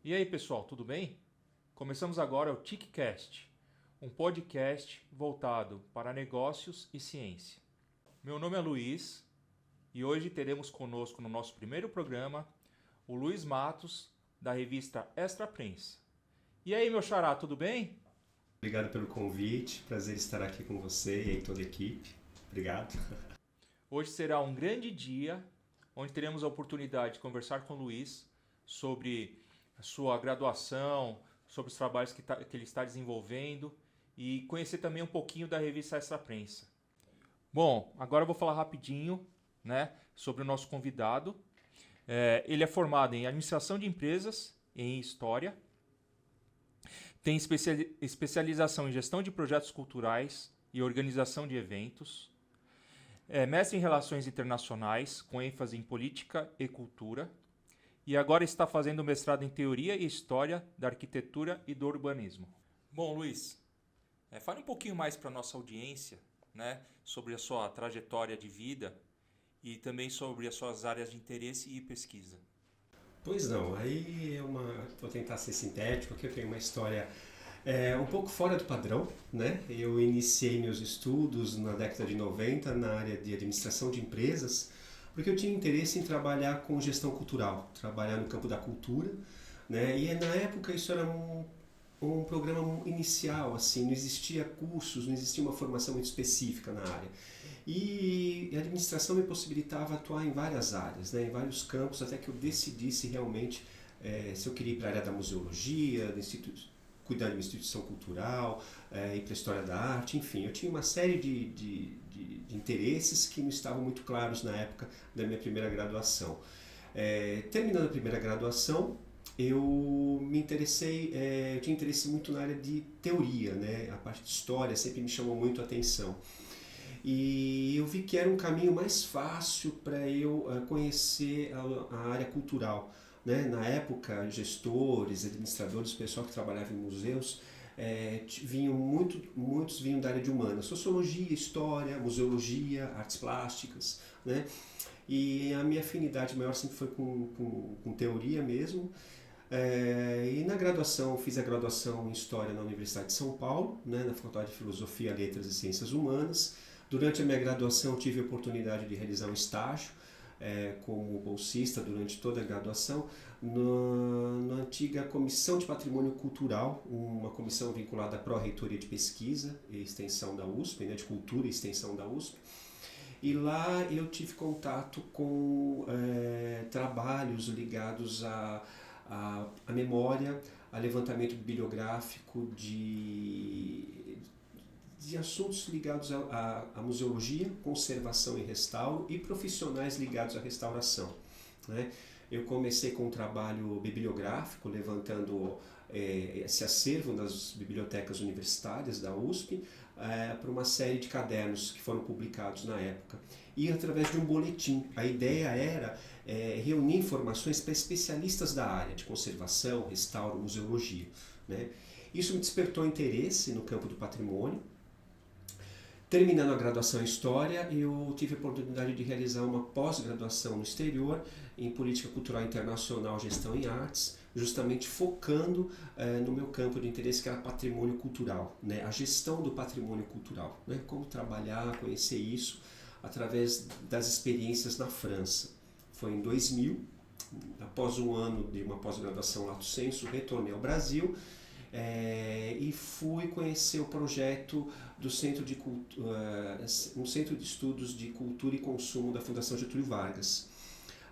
E aí, pessoal, tudo bem? Começamos agora o TICCast, um podcast voltado para negócios e ciência. Meu nome é Luiz e hoje teremos conosco no nosso primeiro programa o Luiz Matos, da revista Extra Prensa. E aí, meu xará, tudo bem? Obrigado pelo convite, prazer estar aqui com você e toda a equipe. Obrigado. Hoje será um grande dia onde teremos a oportunidade de conversar com o Luiz sobre a sua graduação, sobre os trabalhos que ele está desenvolvendo e conhecer também um pouquinho da revista Extra Prensa. Bom, agora eu vou falar rapidinho, né, sobre o nosso convidado. Ele é formado em Administração de Empresas e em História. Tem especialização em Gestão de Projetos Culturais e Organização de Eventos. É mestre em Relações Internacionais, com ênfase em Política e Cultura. E agora está fazendo mestrado em Teoria e História da Arquitetura e do Urbanismo. Bom, Luiz, fale um pouquinho mais para a nossa audiência, né, sobre a sua trajetória de vida e também sobre as suas áreas de interesse e pesquisa. Pois não, aí vou tentar ser sintético, aqui eu tenho uma história um pouco fora do padrão, né? Eu iniciei meus estudos na década de 90 na área de administração de empresas, porque eu tinha interesse em trabalhar com gestão cultural, trabalhar no campo da cultura, né? E na época isso era um programa inicial, assim, não existia cursos, não existia uma formação muito específica na área. E a administração me possibilitava atuar em várias áreas, né, em vários campos, até que eu decidisse realmente se eu queria ir para a área da museologia, cuidar de uma instituição cultural, ir para a história da arte, enfim, eu tinha uma série de interesses que não estavam muito claros na época da minha primeira graduação. Terminando a primeira graduação, eu tinha interesse muito na área de teoria, né? A parte de história sempre me chamou muito a atenção. E eu vi que era um caminho mais fácil para eu conhecer a área cultural, né? Na época, gestores, administradores, pessoal que trabalhava em museus, muitos vinham da área de humanas, sociologia, história, museologia, artes plásticas, né? E a minha afinidade maior sempre foi com teoria mesmo. E na graduação, fiz a graduação em História na Universidade de São Paulo, né, na Faculdade de Filosofia, Letras e Ciências Humanas. Durante a minha graduação tive a oportunidade de realizar um estágio como bolsista durante toda a graduação na antiga Comissão de Patrimônio Cultural, uma comissão vinculada à Pró-Reitoria de Pesquisa e Extensão da USP, né, de Cultura e Extensão da USP. E lá eu tive contato com trabalhos ligados à memória, a levantamento bibliográfico de assuntos ligados à museologia, conservação e restauro e profissionais ligados à restauração, né? Eu comecei com um trabalho bibliográfico, levantando esse acervo nas bibliotecas universitárias da USP para uma série de cadernos que foram publicados na época. E através de um boletim. A ideia era reunir informações para especialistas da área de conservação, restauro, museologia, né? Isso me despertou interesse no campo do patrimônio. Terminando a graduação em História, eu tive a oportunidade de realizar uma pós-graduação no exterior em Política Cultural Internacional, Gestão em Artes, justamente focando no meu campo de interesse, que era patrimônio cultural, né? A gestão do patrimônio cultural, né? Como trabalhar, conhecer isso através das experiências na França. Foi em 2000, após um ano de uma pós-graduação lato sensu, retornei ao Brasil e fui conhecer o projeto do um centro de estudos de cultura e consumo da Fundação Getúlio Vargas.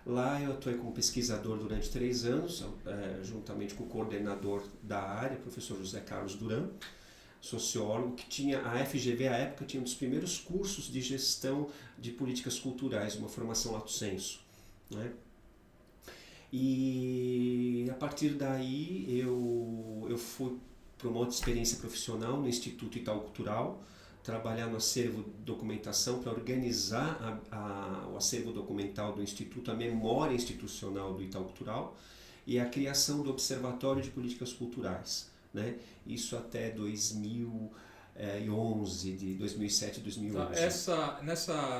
Lá eu atuei como pesquisador durante 3 anos, juntamente com o coordenador da área, professor José Carlos Duran, sociólogo, que tinha a FGV à época tinha um dos primeiros cursos de gestão de políticas culturais, uma formação lato sensu, né? E a partir daí eu fui para uma outra experiência profissional no Instituto Itaú Cultural, trabalhar no acervo documentação para organizar o acervo documental do Instituto, a memória institucional do Itaú Cultural e a criação do Observatório de Políticas Culturais, né? Isso até 2011, de 2007 a 2011.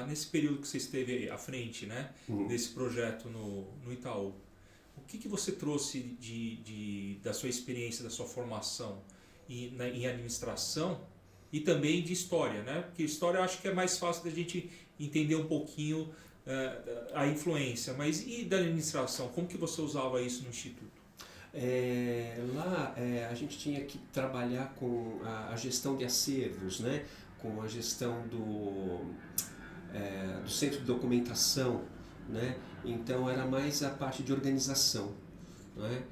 Nesse período que você esteve à frente, né, desse projeto no Itaú, o que você trouxe da sua experiência, da sua formação em administração e também de história, né? Porque história eu acho que é mais fácil da gente entender um pouquinho a influência, mas e da administração? Como que você usava isso no Instituto? Lá a gente tinha que trabalhar com a gestão de acervos, né? Com a gestão do centro de documentação, né? Então era mais a parte de organização, né?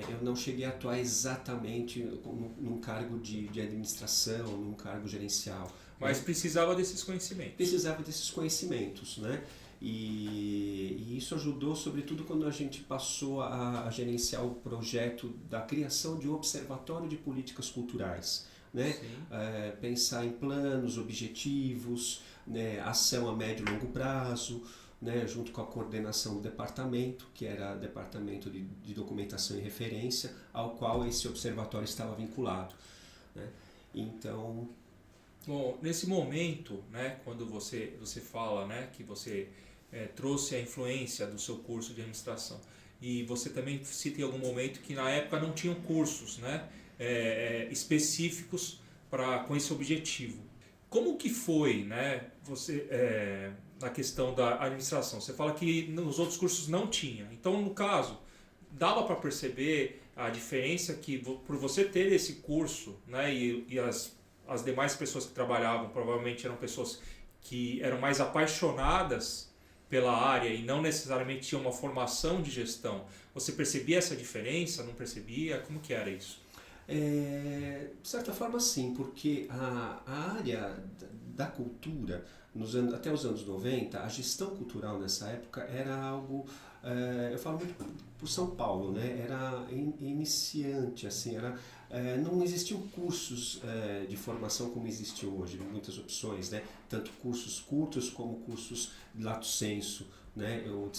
Eu não cheguei a atuar exatamente num cargo de administração, num cargo gerencial. Mas precisava desses conhecimentos. Precisava desses conhecimentos, né? E isso ajudou, sobretudo, quando a gente passou a gerenciar o projeto da criação de um observatório de políticas culturais, né? Pensar em planos, objetivos, né? Ação a médio e longo prazo, né? Junto com a coordenação do departamento, que era o departamento de documentação e referência, ao qual esse observatório estava vinculado, né? Então... Bom, nesse momento, né, quando você fala, né, que você trouxe a influência do seu curso de administração, e você também cita em algum momento que na época não tinham cursos, né, específicos com esse objetivo. Como que foi, né, na questão da administração? Você fala que nos outros cursos não tinha. Então, no caso, dava para perceber a diferença que por você ter esse curso, né, e as demais pessoas que trabalhavam provavelmente eram pessoas que eram mais apaixonadas pela área e não necessariamente tinham uma formação de gestão. Você percebia essa diferença? Não percebia? Como que era isso? De certa forma sim, porque a área da cultura, até os anos 90, a gestão cultural nessa época era algo, eu falo muito por São Paulo, né? Era iniciante, assim, não existiam cursos de formação como existem hoje, muitas opções, né? Tanto cursos curtos como cursos de lato sensu, né? Ou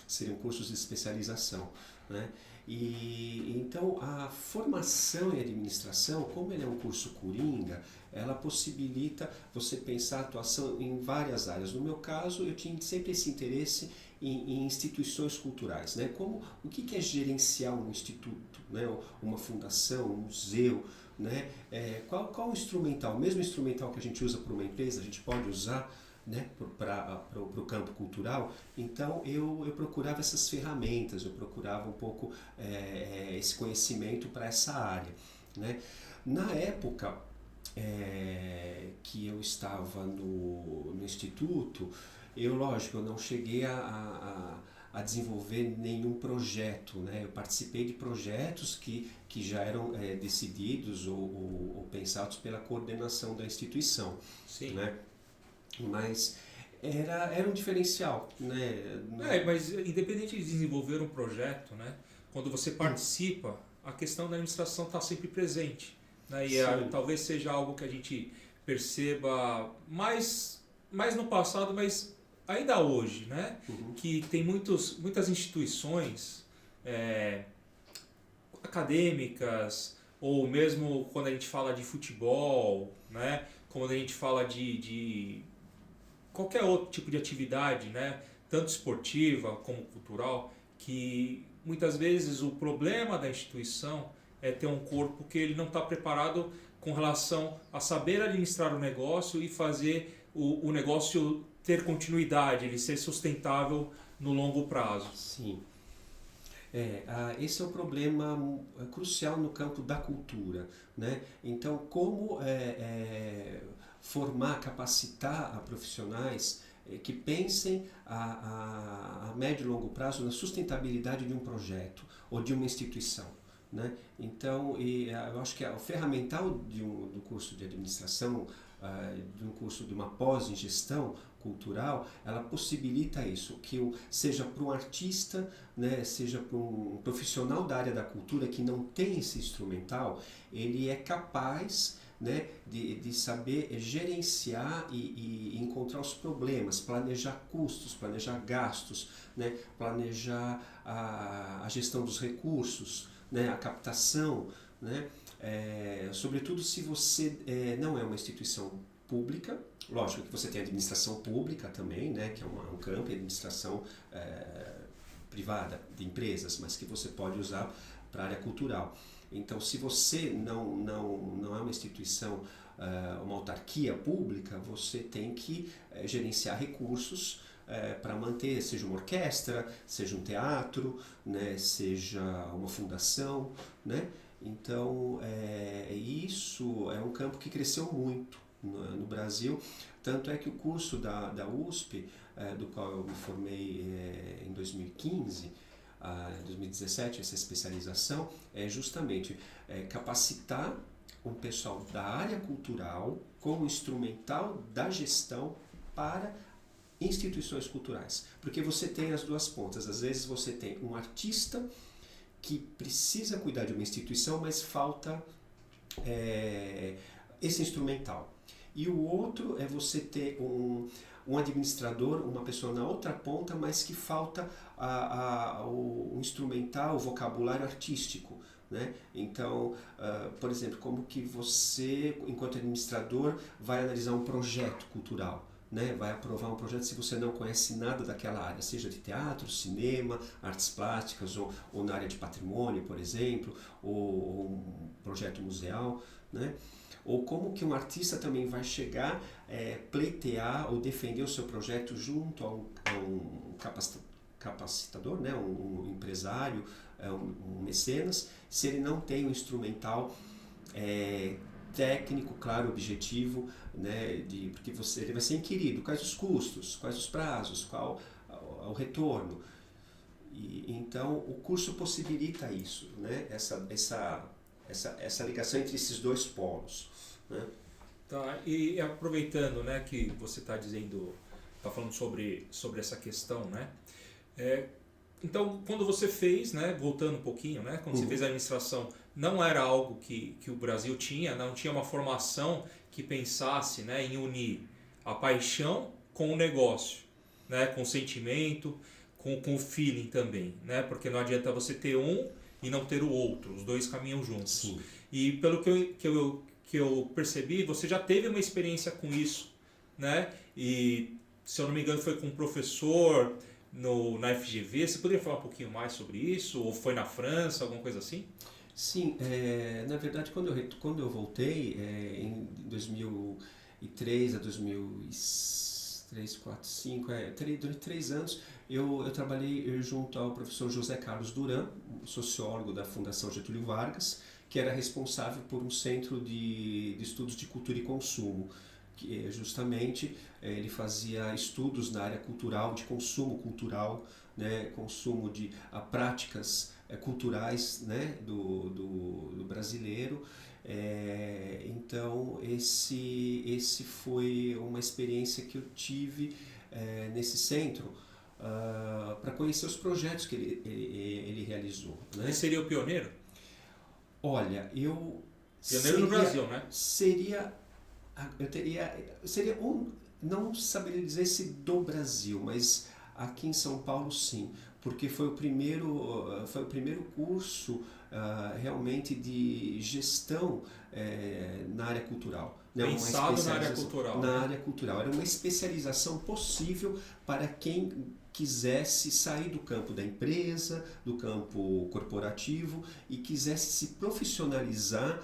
seriam cursos de especialização, né? E então a formação em administração, como ele é um curso coringa, ela possibilita você pensar a atuação em várias áreas. No meu caso, eu tinha sempre esse interesse em instituições culturais, né? O que é gerenciar um instituto, né? Uma fundação, um museu, né? Qual o instrumental? O mesmo instrumental que a gente usa para uma empresa, a gente pode usar, né, para o campo cultural. Então eu procurava essas ferramentas, eu procurava um pouco esse conhecimento para essa área, né? Na época que eu estava no instituto, lógico, eu não cheguei a desenvolver nenhum projeto, né? Eu participei de projetos que já eram decididos ou pensados pela coordenação da instituição. Sim. Né? Mas era um diferencial, né? Mas independente de desenvolver um projeto, né, quando você participa, a questão da administração está sempre presente, né? E talvez seja algo que a gente perceba mais no passado, mas ainda hoje, né? Uhum. Que tem muitas instituições acadêmicas, ou mesmo quando a gente fala de futebol, né? Quando a gente fala de qualquer outro tipo de atividade, né, tanto esportiva como cultural, que muitas vezes o problema da instituição é ter um corpo que ele não está preparado com relação a saber administrar o negócio e fazer o negócio ter continuidade, ele ser sustentável no longo prazo. Sim. Esse é um problema crucial no campo da cultura, né? Então, como formar, capacitar a profissionais que pensem a médio e longo prazo na sustentabilidade de um projeto ou de uma instituição, né? Então, eu acho que o ferramental do curso de administração, de um curso de uma pós em gestão cultural, ela possibilita isso, que seja para um artista, né, seja para um profissional da área da cultura que não tem esse instrumental, ele é capaz, né, de saber gerenciar e encontrar os problemas, planejar custos, planejar gastos, né, planejar a gestão dos recursos, né, a captação, né, sobretudo se você não é uma instituição pública. Lógico que você tem a administração pública também, né, que é um campo, a administração privada, de empresas, mas que você pode usar para a área cultural. Então, se você não é uma instituição, uma autarquia pública, você tem que gerenciar recursos para manter, seja uma orquestra, seja um teatro, né, seja uma fundação, né? Então, isso é um campo que cresceu muito no Brasil, tanto é que o curso da USP, do qual eu me formei em 2015, 2017, essa especialização, é justamente capacitar um pessoal da área cultural como instrumental da gestão para instituições culturais. Porque você tem as duas pontas. Às vezes você tem um artista que precisa cuidar de uma instituição, mas falta esse instrumental. E o outro é você ter um administrador, uma pessoa na outra ponta, mas que falta o instrumental, o vocabulário artístico. Né? Então, por exemplo, como que você, enquanto administrador, vai analisar um projeto cultural? Né? Vai aprovar um projeto se você não conhece nada daquela área, seja de teatro, cinema, artes plásticas ou na área de patrimônio, por exemplo, ou um projeto museal, né? Ou como que um artista também vai chegar, pleitear ou defender o seu projeto junto a um capacitador, né? Um empresário, um mecenas, se ele não tem um instrumental técnico, claro, objetivo, né, porque ele vai ser inquirido, quais os custos, quais os prazos, qual o retorno. Então o curso possibilita isso, né, essa ligação entre esses dois polos. Né? Tá, e aproveitando, né, que você está falando sobre essa questão, né? Então, quando você fez, né, voltando um pouquinho, né, quando você fez a administração, não era algo que o Brasil tinha, não tinha uma formação que pensasse, né, em unir a paixão com o negócio, né, com o sentimento, com o feeling também, né, porque não adianta você ter um e não ter o outro, os dois caminham juntos. Sim. E pelo que eu percebi, você já teve uma experiência com isso, né, e se eu não me engano foi com um professor na FGV. Você poderia falar um pouquinho mais sobre isso? Ou foi na França, alguma coisa assim? Sim, na verdade quando eu voltei em 2003 a 2003, 4, 5, durante 3 anos eu trabalhei junto ao professor José Carlos Duran, sociólogo da Fundação Getúlio Vargas, que era responsável por um centro de estudos de cultura e consumo, que justamente ele fazia estudos na área cultural, de consumo cultural, né, consumo de práticas culturais, né, do brasileiro. Então esse foi uma experiência que eu tive nesse centro para conhecer os projetos que ele realizou. Né? Ele seria o pioneiro? Olha, Pioneiro no Brasil, né? Seria não saberia dizer se do Brasil, mas aqui em São Paulo sim, porque foi o primeiro curso realmente de gestão na área cultural. Né? Pensado na área cultural. Na área cultural. Era uma especialização possível para quem quisesse sair do campo da empresa, do campo corporativo e quisesse se profissionalizar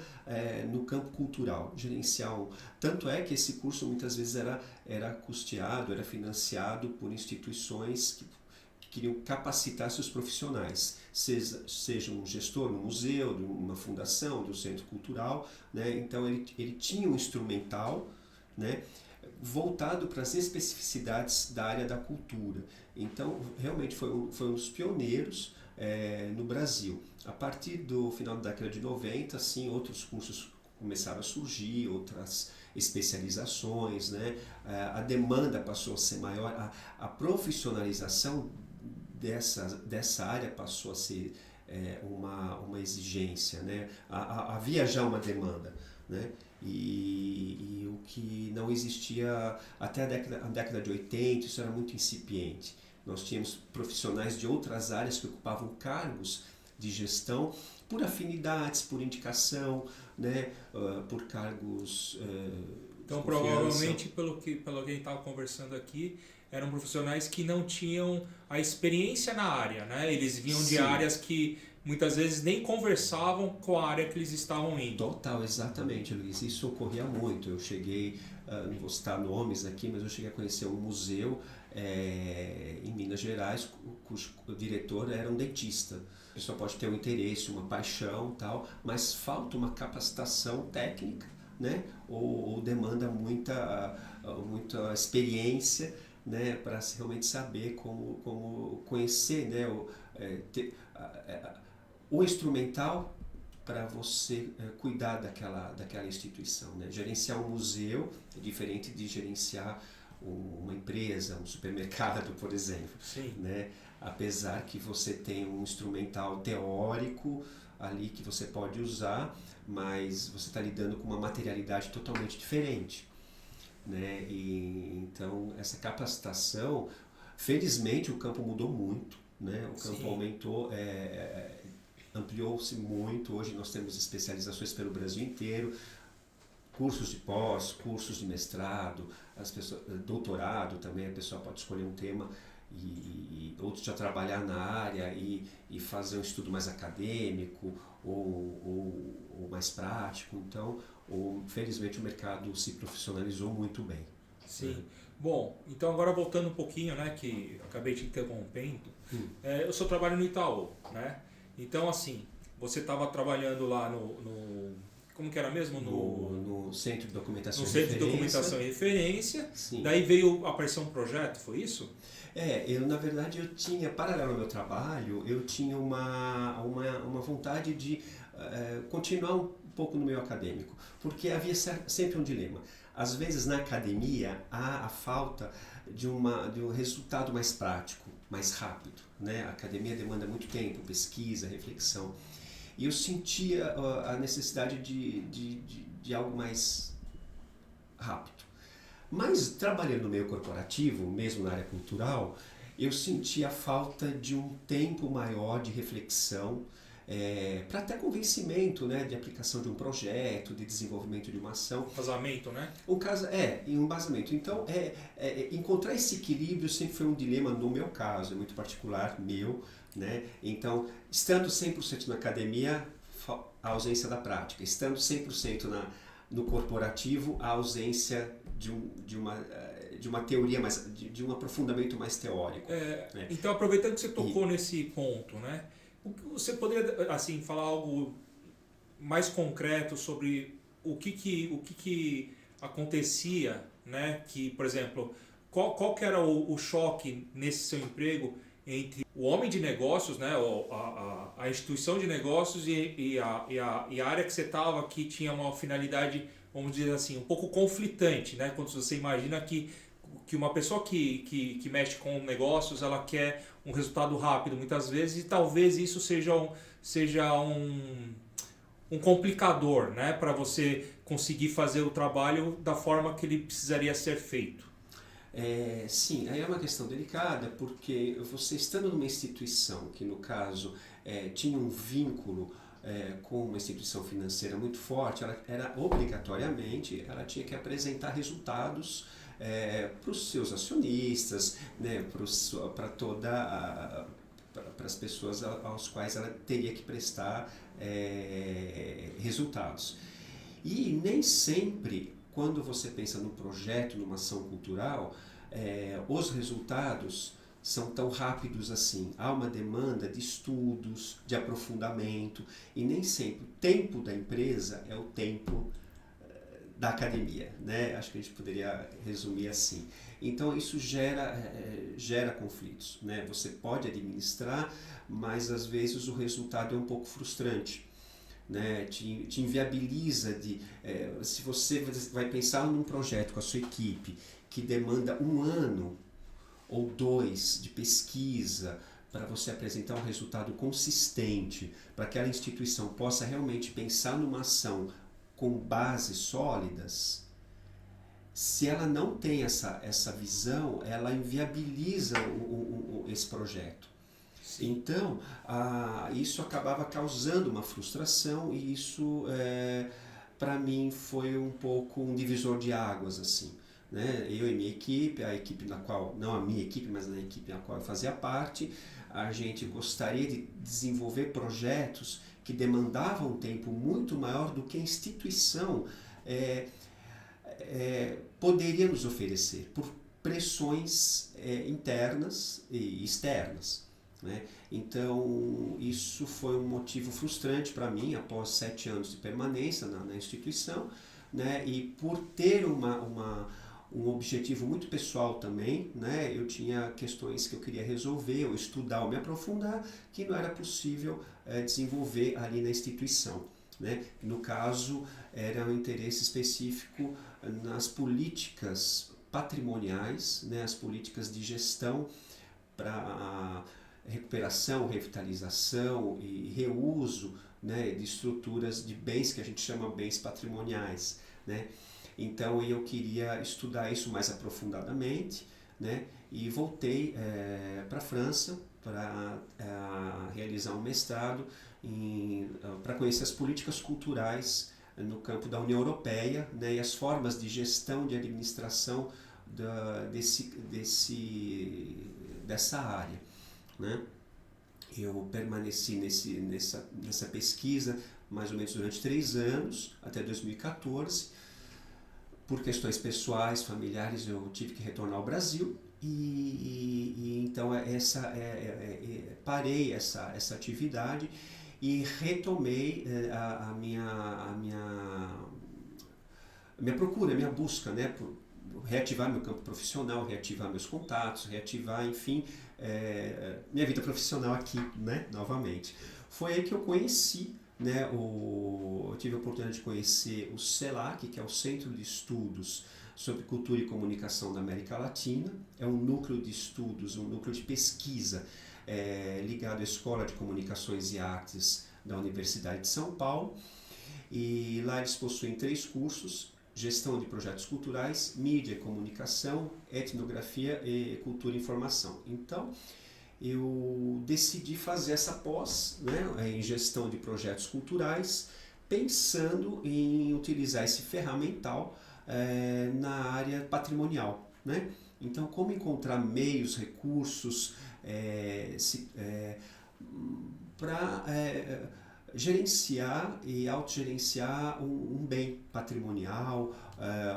no campo cultural, gerenciar Tanto é que esse curso muitas vezes era custeado, era financiado por instituições que queriam capacitar seus profissionais, seja um gestor, um museu, de uma fundação, de um centro cultural, né? Então ele tinha um instrumental, né, voltado para as especificidades da área da cultura. Então, realmente foi um dos pioneiros no Brasil. A partir do final da década de 90, assim, outros cursos começaram a surgir, outras especializações, né? A demanda passou a ser maior, a profissionalização dessa área passou a ser uma exigência, né? Havia já uma demanda, né? E o que não existia até a década de 80, isso era muito incipiente. Nós tínhamos profissionais de outras áreas que ocupavam cargos de gestão por afinidades, por indicação, né? Por cargos então, provavelmente, pelo que estava conversando aqui, eram profissionais que não tinham a experiência na área, né? Eles vinham de Sim. áreas que muitas vezes nem conversavam com a área que eles estavam indo. Total, exatamente, Luiz. Isso ocorria muito. Eu cheguei, não vou citar nomes aqui, mas eu cheguei a conhecer um museu em Minas Gerais, cujo diretor era um dentista. A pessoa pode ter um interesse, uma paixão, tal, mas falta uma capacitação técnica, né? Ou demanda muita experiência, né? Para realmente saber como conhecer, né? O instrumental para você cuidar daquela instituição, né? Gerenciar um museu é diferente de gerenciar uma empresa, um supermercado, por exemplo. Sim. Né? Apesar que você tem um instrumental teórico ali que você pode usar, mas você está lidando com uma materialidade totalmente diferente. Né? Então, essa capacitação, felizmente o campo mudou muito, né? O campo aumentou, ampliou-se muito. Hoje nós temos especializações pelo Brasil inteiro, cursos de pós, cursos de mestrado, doutorado também, a pessoa pode escolher um tema e outros já trabalhar na área e fazer um estudo mais acadêmico ou mais prático. Então, felizmente o mercado se profissionalizou muito bem. Sim. Né? Bom, então agora voltando um pouquinho, né, que acabei te interrompendo, eu sou trabalho no Itaú, né? Então, assim, você estava trabalhando lá no como que era mesmo? No Centro de Documentação no e Centro Referência. de Documentação e Referência. Sim. Daí veio aparecer um projeto, foi isso? Na verdade, eu tinha, paralelo ao meu trabalho, eu tinha uma vontade de continuar um pouco no meio acadêmico, porque havia sempre um dilema. Às vezes, na academia, há a falta de um resultado mais prático, mais rápido. Né? A academia demanda muito tempo, pesquisa, reflexão. E eu sentia a necessidade de algo mais rápido. Mas trabalhando no meio corporativo, mesmo na área cultural, eu sentia a falta de um tempo maior de reflexão, para até convencimento, né, de aplicação de um projeto, de desenvolvimento de uma ação. Um casamento, né? Um embasamento. Então, encontrar esse equilíbrio sempre foi um dilema no meu caso, é muito particular, meu. Né? Então, estando 100% na academia, a ausência da prática. Estando 100% no corporativo, a ausência de uma teoria, de um aprofundamento mais teórico. Né? Então, aproveitando que você tocou nesse ponto, né? Você poderia assim, falar algo mais concreto sobre o que acontecia, né? Que, por exemplo, qual que era o choque nesse seu emprego entre o homem de negócios, né, a instituição de negócios e a área que você estava, que tinha uma finalidade, vamos dizer assim, um pouco conflitante, né? Quando você imagina que uma pessoa que mexe com negócios, ela quer um resultado rápido muitas vezes, e talvez isso seja um complicador, né, para você conseguir fazer o trabalho da forma que ele precisaria ser feito. Sim, aí é uma questão delicada, porque você estando numa instituição que, no caso, tinha um vínculo com uma instituição financeira muito forte, ela obrigatoriamente ela tinha que apresentar resultados para os seus acionistas, né, para as pessoas aos quais ela teria que prestar resultados. E nem sempre, quando você pensa num projeto, numa ação cultural, os resultados são tão rápidos assim. Há uma demanda de estudos, de aprofundamento, e nem sempre o tempo da empresa é o tempo da academia, né? Acho que a gente poderia resumir assim. Então isso gera conflitos, né? Você pode administrar, mas às vezes o resultado é um pouco frustrante. Né, te inviabiliza se você vai pensar num projeto com a sua equipe que demanda 1 ano ou 2 de pesquisa para você apresentar um resultado consistente, para que aquela instituição possa realmente pensar numa ação com bases sólidas. Se ela não tem essa visão, ela inviabiliza esse projeto. Então, isso acabava causando uma frustração, e isso, para mim, foi um pouco um divisor de águas, assim. né? Eu e minha equipe, a equipe na qual, não a minha equipe, mas na equipe na qual eu fazia parte, a gente gostaria de desenvolver projetos que demandavam um tempo muito maior do que a instituição poderia nos oferecer, por pressões internas e externas, né? Então, isso foi um motivo frustrante para mim, após 7 anos de permanência na instituição, né? E por ter um objetivo muito pessoal também, né? Eu tinha questões que eu queria resolver, ou estudar, ou me aprofundar, que não era possível desenvolver ali na instituição, né? No caso, era um interesse específico nas políticas patrimoniais, né? As políticas de gestão para recuperação, revitalização e reuso, né, de estruturas de bens que a gente chama bens patrimoniais, né? Então eu queria estudar isso mais aprofundadamente, né? E voltei para a França para realizar um mestrado para conhecer as políticas culturais no campo da União Europeia, né, e as formas de gestão, de administração dessa área, né? Eu permaneci nessa pesquisa mais ou menos durante 3 anos, até 2014. Por questões pessoais, familiares, eu tive que retornar ao Brasil e então parei essa atividade e retomei a minha procura, a minha busca, né, por reativar meu campo profissional, reativar meus contatos, reativar, enfim, minha vida profissional aqui, né, novamente. Foi aí que eu conheci, né, eu tive a oportunidade de conhecer o CELAC, que é o Centro de Estudos sobre Cultura e Comunicação da América Latina. É um núcleo de estudos, um núcleo de pesquisa ligado à Escola de Comunicações e Artes da Universidade de São Paulo. E lá eles possuem 3 cursos: Gestão de Projetos Culturais, Mídia e Comunicação, Etnografia e Cultura e Informação. Então, eu decidi fazer essa pós, né, em Gestão de Projetos Culturais, pensando em utilizar esse ferramental na área patrimonial, né? Então, como encontrar meios, recursos para gerenciar e autogerenciar um bem patrimonial,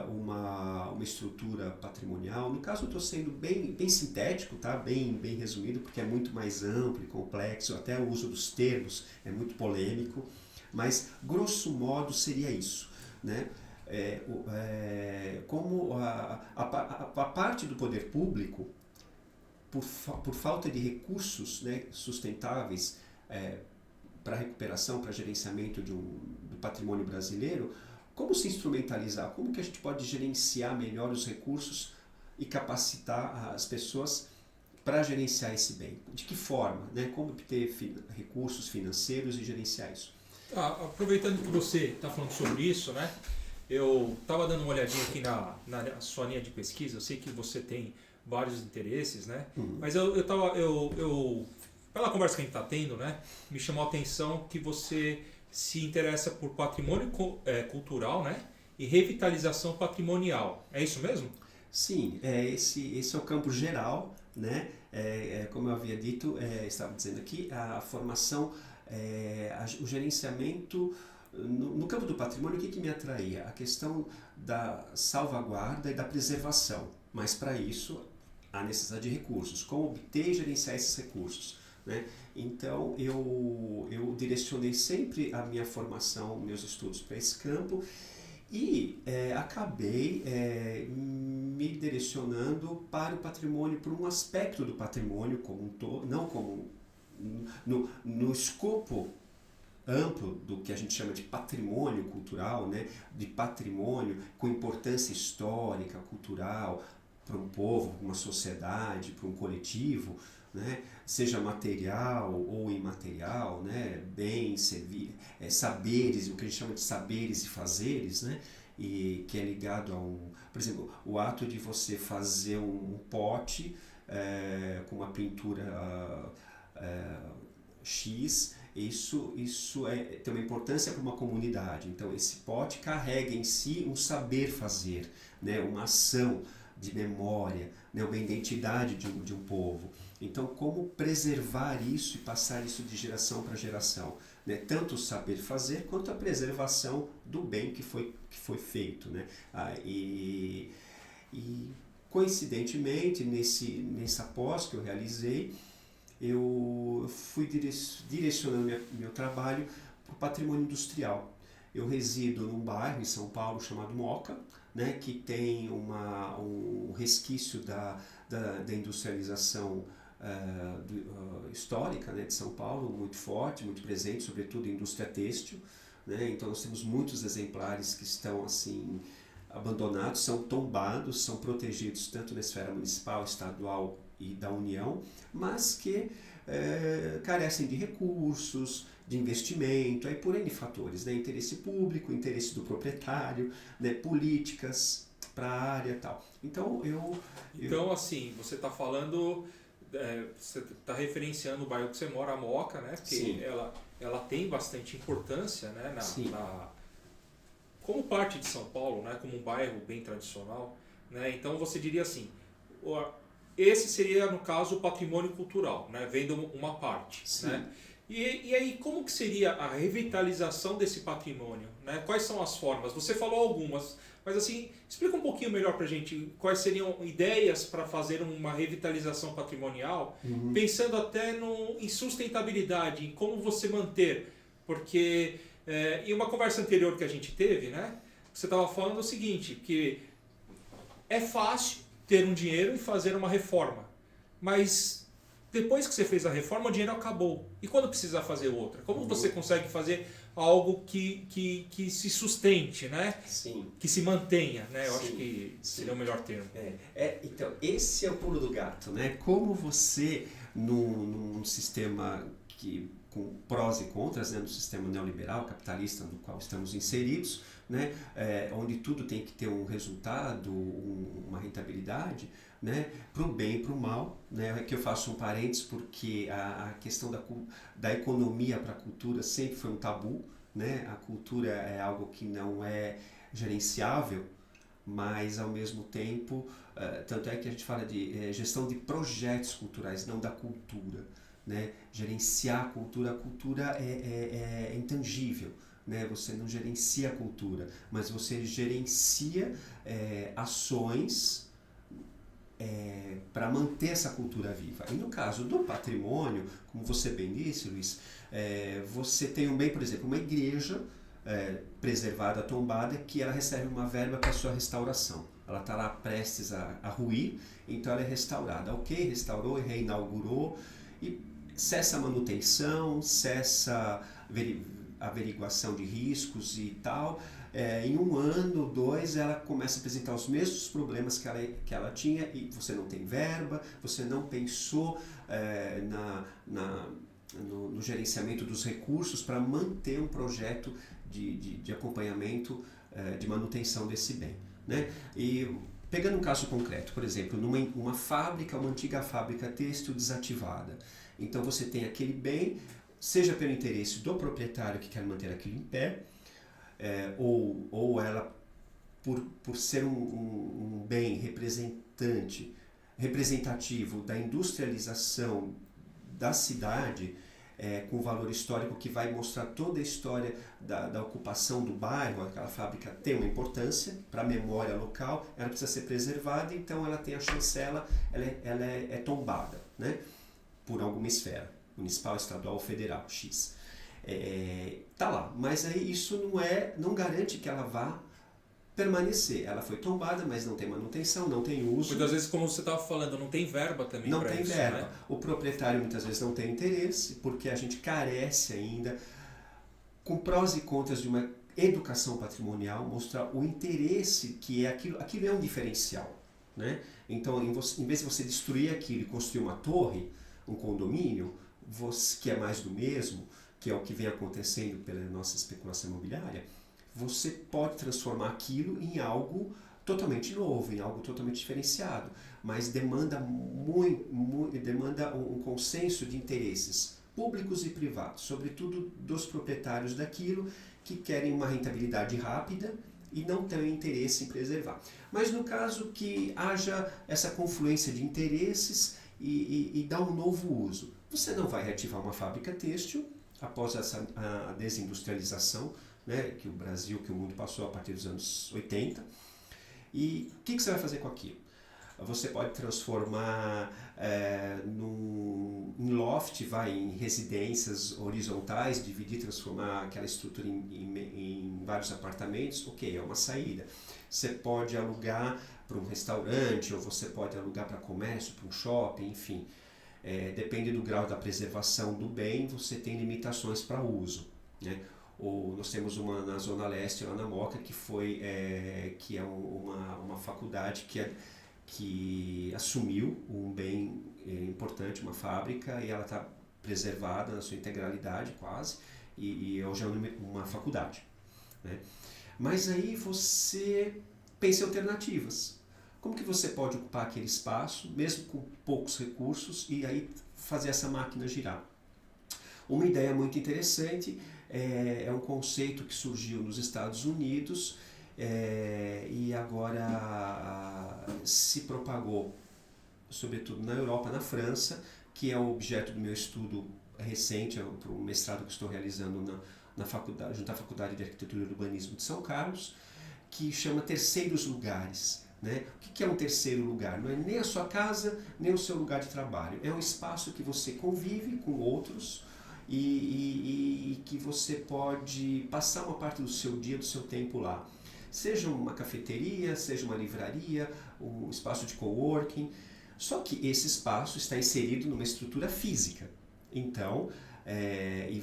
uma estrutura patrimonial. No caso, eu estou sendo bem sintético, tá? bem resumido, porque é muito mais amplo e complexo, até o uso dos termos é muito polêmico, mas grosso modo seria isso, né? Como a parte do poder público, por falta de recursos, né, sustentáveis para recuperação, para gerenciamento do patrimônio brasileiro, como se instrumentalizar, como que a gente pode gerenciar melhor os recursos e capacitar as pessoas para gerenciar esse bem? De que forma, né? Como obter recursos financeiros e gerenciar isso? Aproveitando que você está falando sobre isso, né? Eu estava dando uma olhadinha aqui na sua linha de pesquisa. Eu sei que você tem vários interesses, né? Mas pela conversa que a gente está tendo, né, me chamou a atenção que você se interessa por patrimônio cultural, né, e revitalização patrimonial. É isso mesmo? Sim, esse é o campo geral, né? Como eu havia dito, estava dizendo aqui, a formação, o gerenciamento no campo do patrimônio. O que me atraía? A questão da salvaguarda e da preservação, mas para isso há necessidade de recursos. Como obter e gerenciar esses recursos, né? Então eu direcionei sempre a minha formação, meus estudos para esse campo e acabei me direcionando para o patrimônio, por um aspecto do patrimônio como um todo, não como no escopo amplo do que a gente chama de patrimônio cultural, né? De patrimônio com importância histórica, cultural, para um povo, para uma sociedade, para um coletivo, né? Seja material ou imaterial, né? Bens, saberes, o que a gente chama de saberes e fazeres, né? E que é ligado por exemplo, o ato de você fazer um pote com uma pintura X, Isso tem uma importância para uma comunidade. Então, esse pote carrega em si um saber fazer, né? Uma ação de memória, né? Uma identidade de um povo. Então, como preservar isso e passar isso de geração para geração? Né? Tanto o saber fazer quanto a preservação do bem que foi feito. Né? E coincidentemente, nessa pós que eu realizei, eu fui direcionando meu trabalho para o patrimônio industrial. Eu resido num bairro em São Paulo chamado Moca, né, que tem um resquício da industrialização histórica, né, de São Paulo, muito forte, muito presente, sobretudo a indústria têxtil. Né? Então nós temos muitos exemplares que estão assim abandonados, são tombados, são protegidos tanto na esfera municipal, estadual e da União, mas que carecem de recursos, de investimento, aí por N fatores, né? Interesse público, interesse do proprietário, né? Políticas para a área e tal. Então, assim, você está falando, você está referenciando o bairro que você mora, a Moca, né? Que ela tem bastante importância, né? Como parte de São Paulo, né? Como um bairro bem tradicional, né? Então você diria assim, esse seria, no caso, o patrimônio cultural, né? Vendo uma parte. Né? E aí, como que seria a revitalização desse patrimônio? Né? Quais são as formas? Você falou algumas, mas assim, explica um pouquinho melhor para a gente quais seriam ideias para fazer uma revitalização patrimonial, pensando até em sustentabilidade, em como você manter. Porque, em uma conversa anterior que a gente teve, né? Você estava falando o seguinte, que é fácil ter um dinheiro e fazer uma reforma, mas depois que você fez a reforma, o dinheiro acabou. E quando precisar fazer outra? Como você consegue fazer algo que se sustente, né? Sim. Que se mantenha, né? Eu acho que seria o melhor termo. Então, esse é o pulo do gato, né? Como você, num sistema com prós e contras, né? No sistema neoliberal, capitalista, no qual estamos inseridos, né? Onde tudo tem que ter um resultado, uma rentabilidade, né? Para o bem e para o mal, né? Aqui eu faço um parênteses porque a questão da economia para a cultura sempre foi um tabu, né? A cultura é algo que não é gerenciável, mas ao mesmo tempo, tanto é que a gente fala de gestão de projetos culturais, não da cultura, né? Gerenciar a cultura é intangível. Né? Você não gerencia a cultura, mas você gerencia ações para manter essa cultura viva. E no caso do patrimônio, como você bem disse, Luiz, você tem por exemplo, uma igreja preservada, tombada, que ela recebe uma verba para sua restauração. Ela está lá prestes a ruir, então ela é restaurada. Ok, restaurou e reinaugurou, e cessa a manutenção, cessa a averiguação de riscos e tal. Em 1 ano, 2, ela começa a apresentar os mesmos problemas que ela tinha, e você não tem verba, você não pensou no gerenciamento dos recursos para manter um projeto de acompanhamento, de manutenção desse bem. Né? E pegando um caso concreto, por exemplo, uma antiga fábrica têxtil desativada. Então você tem aquele bem, seja pelo interesse do proprietário que quer manter aquilo em pé, ou ela, por ser um bem representativo da industrialização da cidade, com valor histórico que vai mostrar toda a história da ocupação do bairro. Aquela fábrica tem uma importância para a memória local, ela precisa ser preservada, então ela tem a chancela, ela é tombada, né, por alguma esfera, municipal, estadual ou federal, X. Tá lá, mas aí isso não garante que ela vá permanecer. Ela foi tombada, mas não tem manutenção, não tem uso. Muitas vezes, como você estava falando, não tem verba também para isso. Não tem verba. Né? O proprietário muitas vezes não tem interesse, porque a gente carece ainda, com prós e contras de uma educação patrimonial, mostrar o interesse que é aquilo. Aquilo é um diferencial. Né? Então, em vez de você destruir aquilo e construir uma torre, um condomínio, que é mais do mesmo, que é o que vem acontecendo pela nossa especulação imobiliária, você pode transformar aquilo em algo totalmente novo, em algo totalmente diferenciado, mas demanda um consenso de interesses públicos e privados, sobretudo dos proprietários daquilo que querem uma rentabilidade rápida e não têm interesse em preservar. Mas no caso que haja essa confluência de interesses e dar um novo uso, você não vai reativar uma fábrica têxtil após a desindustrialização, né, que o Brasil, que o mundo passou a partir dos anos 80. E o que você vai fazer com aquilo? Você pode transformar em loft, em residências horizontais, dividir, transformar aquela estrutura em vários apartamentos, ok, é uma saída. Você pode alugar para um restaurante, ou você pode alugar para comércio, para um shopping, enfim. Depende do grau da preservação do bem, você tem limitações para uso, né? Nós temos uma na Zona Leste, lá na Moca, que é uma faculdade que assumiu um bem importante, uma fábrica, e ela está preservada na sua integralidade quase, e hoje é uma faculdade, né? Mas aí você pensa em alternativas. Como que você pode ocupar aquele espaço, mesmo com poucos recursos, e aí fazer essa máquina girar? Uma ideia muito interessante é um conceito que surgiu nos Estados Unidos e agora se propagou, sobretudo na Europa, na França, que é o objeto do meu estudo recente, para o mestrado que estou realizando junto à Faculdade de Arquitetura e Urbanismo de São Carlos, que chama Terceiros Lugares. Né? O que é um terceiro lugar? Não é nem a sua casa, nem o seu lugar de trabalho. É um espaço que você convive com outros e que você pode passar uma parte do seu dia, do seu tempo lá. Seja uma cafeteria, seja uma livraria, um espaço de coworking. Só que esse espaço está inserido numa estrutura física. Então, e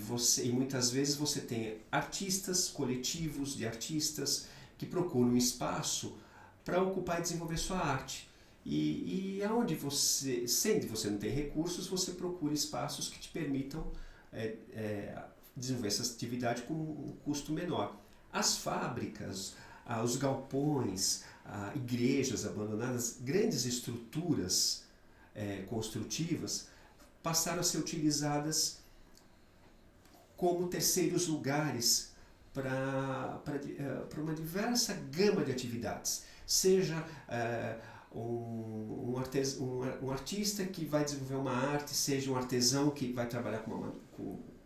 muitas vezes você tem artistas, coletivos de artistas que procuram um espaço para ocupar e desenvolver sua arte. E aonde sendo você não tem recursos, você procura espaços que te permitam desenvolver essa atividade com um custo menor. As fábricas, os galpões, igrejas abandonadas, grandes estruturas construtivas passaram a ser utilizadas como terceiros lugares para uma diversa gama de atividades. Seja um artista que vai desenvolver uma arte, seja um artesão que vai trabalhar com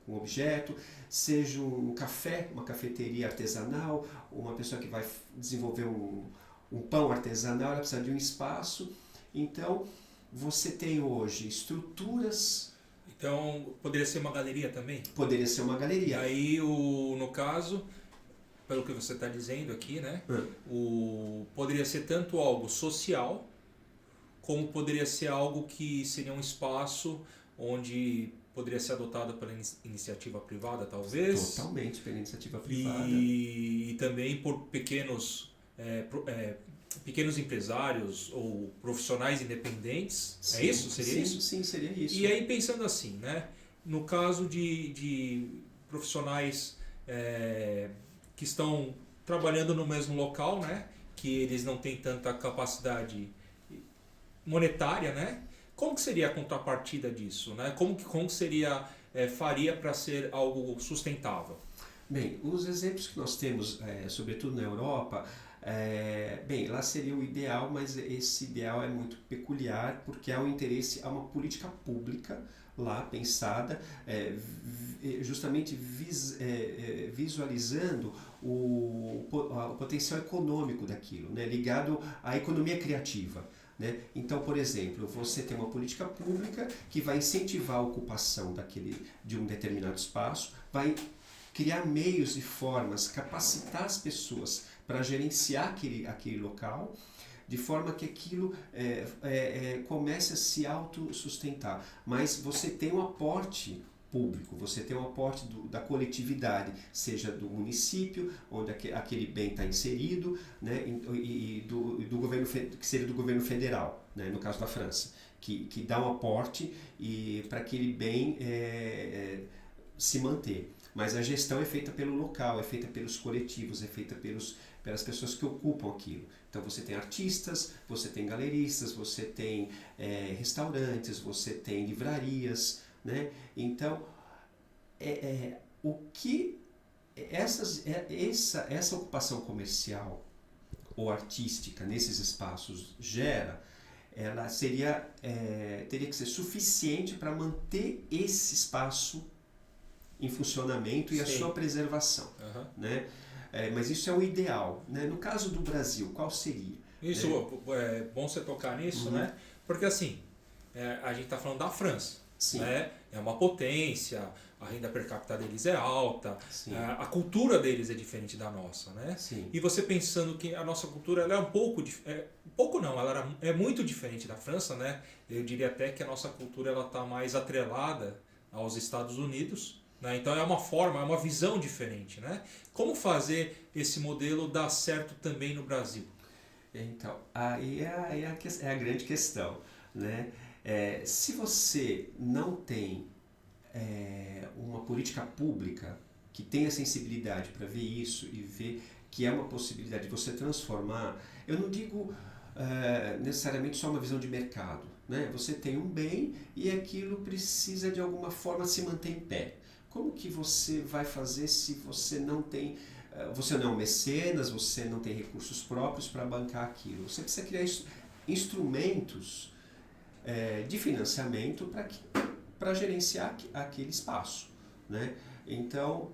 um objeto, seja um café, uma cafeteria artesanal, uma pessoa que vai desenvolver um pão artesanal, ela precisa de um espaço. Então, você tem hoje estruturas... Então, poderia ser uma galeria também? Poderia ser uma galeria. E aí, no caso, pelo que você está dizendo aqui, né? Poderia ser tanto algo social, como poderia ser algo que seria um espaço onde poderia ser adotado pela iniciativa privada, talvez. Totalmente pela iniciativa privada. E também por pequenos empresários ou profissionais independentes. Sim, é isso? Seria isso? Sim, seria isso. E aí, pensando assim, né? No caso de profissionais que estão trabalhando no mesmo local, né? Que eles não têm tanta capacidade monetária, né? Como que seria a contrapartida disso, né? Como seria faria para ser algo sustentável? Bem, os exemplos que nós temos, sobretudo na Europa, lá seria o ideal, mas esse ideal é muito peculiar porque há um interesse, há uma política pública lá pensada, justamente visualizando o potencial econômico daquilo, né, ligado à economia criativa. Né? Então, por exemplo, você tem uma política pública que vai incentivar a ocupação de um determinado espaço, vai criar meios e formas, capacitar as pessoas para gerenciar aquele local, de forma que aquilo comece a se autossustentar. Mas você tem um aporte público, você tem um aporte da coletividade, seja do município, onde aquele bem está inserido, né, e do governo, que seria do governo federal, né, no caso da França, que dá um aporte para aquele bem se manter. Mas a gestão é feita pelo local, é feita pelos coletivos, é feita pelas pessoas que ocupam aquilo. Então você tem artistas, você tem galeristas, você tem restaurantes, você tem livrarias, né? Então o que essa ocupação comercial ou artística nesses espaços gera, ela teria que ser suficiente para manter esse espaço em funcionamento e a sua preservação. Né? Mas isso é o ideal. Né? No caso do Brasil, qual seria? Isso, é bom você tocar nisso, né? Porque assim, a gente está falando da França. Né? É uma potência, a renda per capita deles é alta, a cultura deles é diferente da nossa. Né? E você pensando que a nossa cultura ela é um pouco... ela é muito diferente da França. Né? Eu diria até que a nossa cultura está mais atrelada aos Estados Unidos. Né? Então é uma visão diferente. Né? Como fazer esse modelo dar certo também no Brasil? Então, aí é a grande questão. Né? Se você não tem uma política pública que tenha sensibilidade para ver isso e ver que é uma possibilidade de você transformar, eu não digo necessariamente só uma visão de mercado. Né? Você tem um bem e aquilo precisa de alguma forma se manter em pé. Como que você vai fazer se você não tem... Você não é um mecenas, você não tem recursos próprios para bancar aquilo. Você precisa criar instrumentos de financiamento para gerenciar aquele espaço. Né? Então,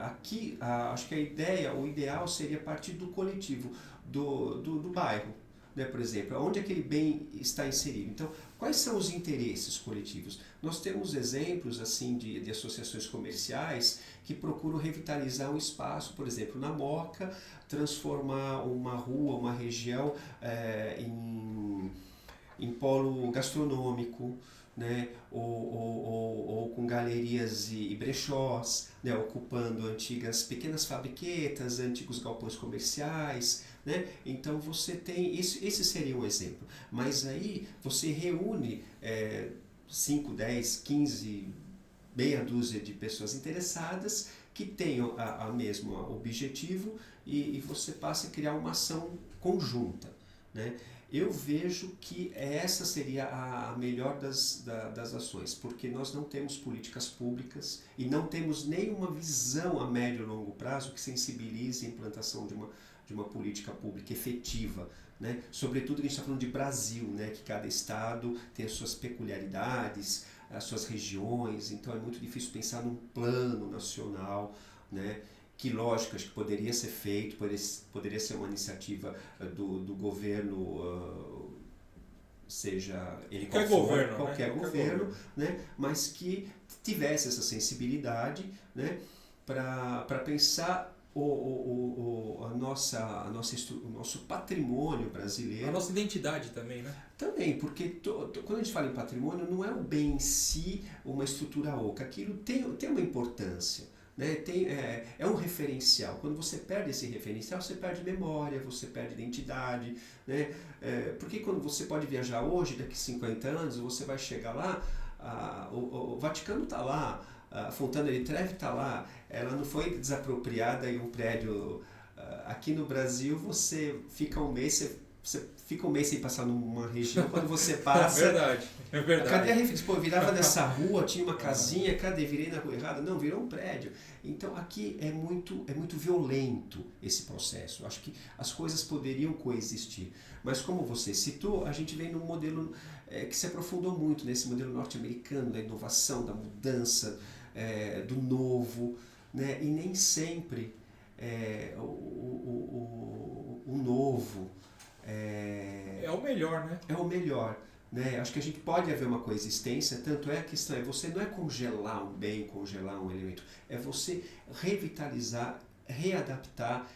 aqui, acho que o ideal seria partir do coletivo, do bairro. Né, por exemplo, onde aquele bem está inserido. Então, quais são os interesses coletivos? Nós temos exemplos assim de associações comerciais que procuram revitalizar um espaço, por exemplo, na Moca, transformar uma rua, uma região em polo gastronômico, né? ou com galerias e brechós, né? Ocupando antigas pequenas fabriquetas, antigos galpões comerciais. Né? Então você tem, esse seria um exemplo, mas aí você reúne 5, 10, 15, meia dúzia de pessoas interessadas que tenham a mesmo objetivo e você passa a criar uma ação conjunta. Né? Eu vejo que essa seria a melhor das ações, porque nós não temos políticas públicas e não temos nenhuma visão a médio e longo prazo que sensibilize a implantação de uma política pública efetiva. Né? Sobretudo que a gente está falando de Brasil, né? Que cada estado tem as suas peculiaridades, as suas regiões, então é muito difícil pensar num plano nacional, né? Que lógico, acho que poderia ser feito, poderia ser uma iniciativa do governo, seja ele qual for, qualquer governo, né? Mas que tivesse essa sensibilidade, né? Para pensar o nosso patrimônio brasileiro. A nossa identidade também, né? Também, porque quando a gente fala em patrimônio, não é o bem em si uma estrutura oca, aquilo tem uma importância. Né? É um referencial. Quando você perde esse referencial, você perde memória, você perde identidade. Né? Porque quando você pode viajar hoje, daqui a 50 anos, você vai chegar lá, o Vaticano está lá, a Fontana di Trevi está lá, ela não foi desapropriada em um prédio. Aqui no Brasil, você fica um mês sem passar numa região, quando você passa... É verdade. Cadê a referência? Pô, virava nessa rua, tinha uma casinha, cadê? Virei na rua errada? Não, virou um prédio. Então aqui é muito violento esse processo. Acho que as coisas poderiam coexistir. Mas como você citou, a gente vem num modelo que se aprofundou muito nesse modelo norte-americano, da inovação, da mudança, do novo, né? E nem sempre o novo é o melhor, né? É o melhor. Né? Acho que a gente pode haver uma coexistência, tanto é a questão, você não é congelar um bem, congelar um elemento, é você revitalizar, readaptar,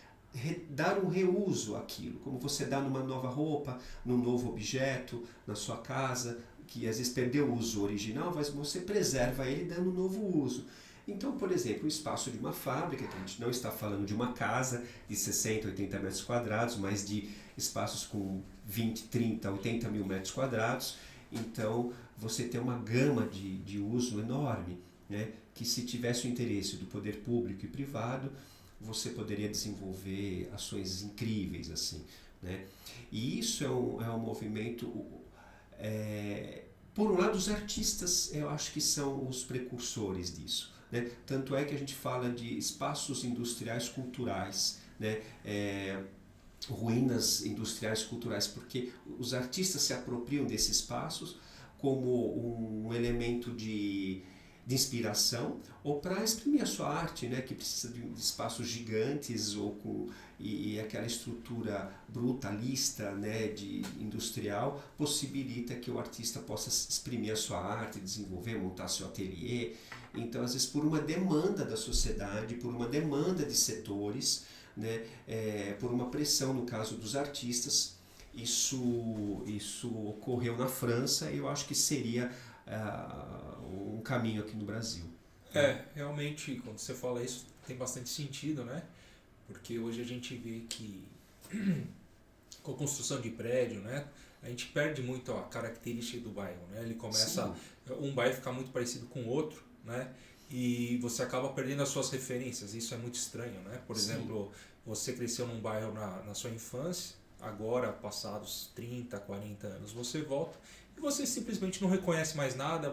dar um reuso àquilo, como você dá numa nova roupa, num novo objeto, na sua casa, que às vezes perdeu o uso original, mas você preserva ele dando um novo uso. Então, por exemplo, o espaço de uma fábrica, que a gente não está falando de uma casa de 60, 80 metros quadrados, mas de espaços com 20, 30, 80 mil metros quadrados, então você tem uma gama de uso enorme, né? Que se tivesse o interesse do poder público e privado, você poderia desenvolver ações incríveis, assim, né? E isso é um movimento... por um lado, os artistas, eu acho que são os precursores disso. né? Tanto é que a gente fala de espaços industriais culturais, né? Ruínas industriais culturais, porque os artistas se apropriam desses espaços como um elemento de inspiração ou para exprimir a sua arte, né, que precisa de espaços gigantes e aquela estrutura brutalista, né, de industrial possibilita que o artista possa exprimir a sua arte, desenvolver, montar seu ateliê. Então, às vezes, por uma demanda da sociedade, por uma demanda de setores, né, por uma pressão, no caso dos artistas, isso ocorreu na França e eu acho que seria um caminho aqui no Brasil. Realmente, quando você fala isso, tem bastante sentido, né? Porque hoje a gente vê que com a construção de prédio, né, a gente perde muito a característica do bairro, né? Ele começa, um bairro ficar muito parecido com o outro, né? E você acaba perdendo as suas referências. Isso é muito estranho, né? Por exemplo, você cresceu num bairro na sua infância, agora, passados 30, 40 anos, você volta e você simplesmente não reconhece mais nada,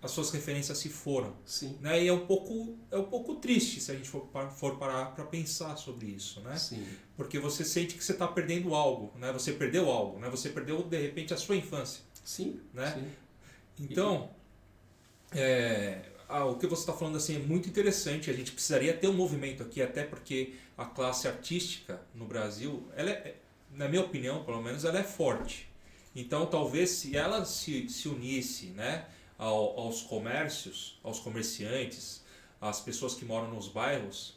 as suas referências se foram. Sim. Né? E é um pouco triste se a gente for parar para pensar sobre isso, né? Sim. Porque você sente que você está perdendo algo, né? Você perdeu algo, né? Você perdeu, de repente, a sua infância. Sim. Né? Sim. Então, o que você está falando assim é muito interessante. A gente precisaria ter um movimento aqui, até porque a classe artística no Brasil, na minha opinião, pelo menos, ela é forte. Então, talvez se ela se unisse, né, aos comércios, aos comerciantes, às pessoas que moram nos bairros,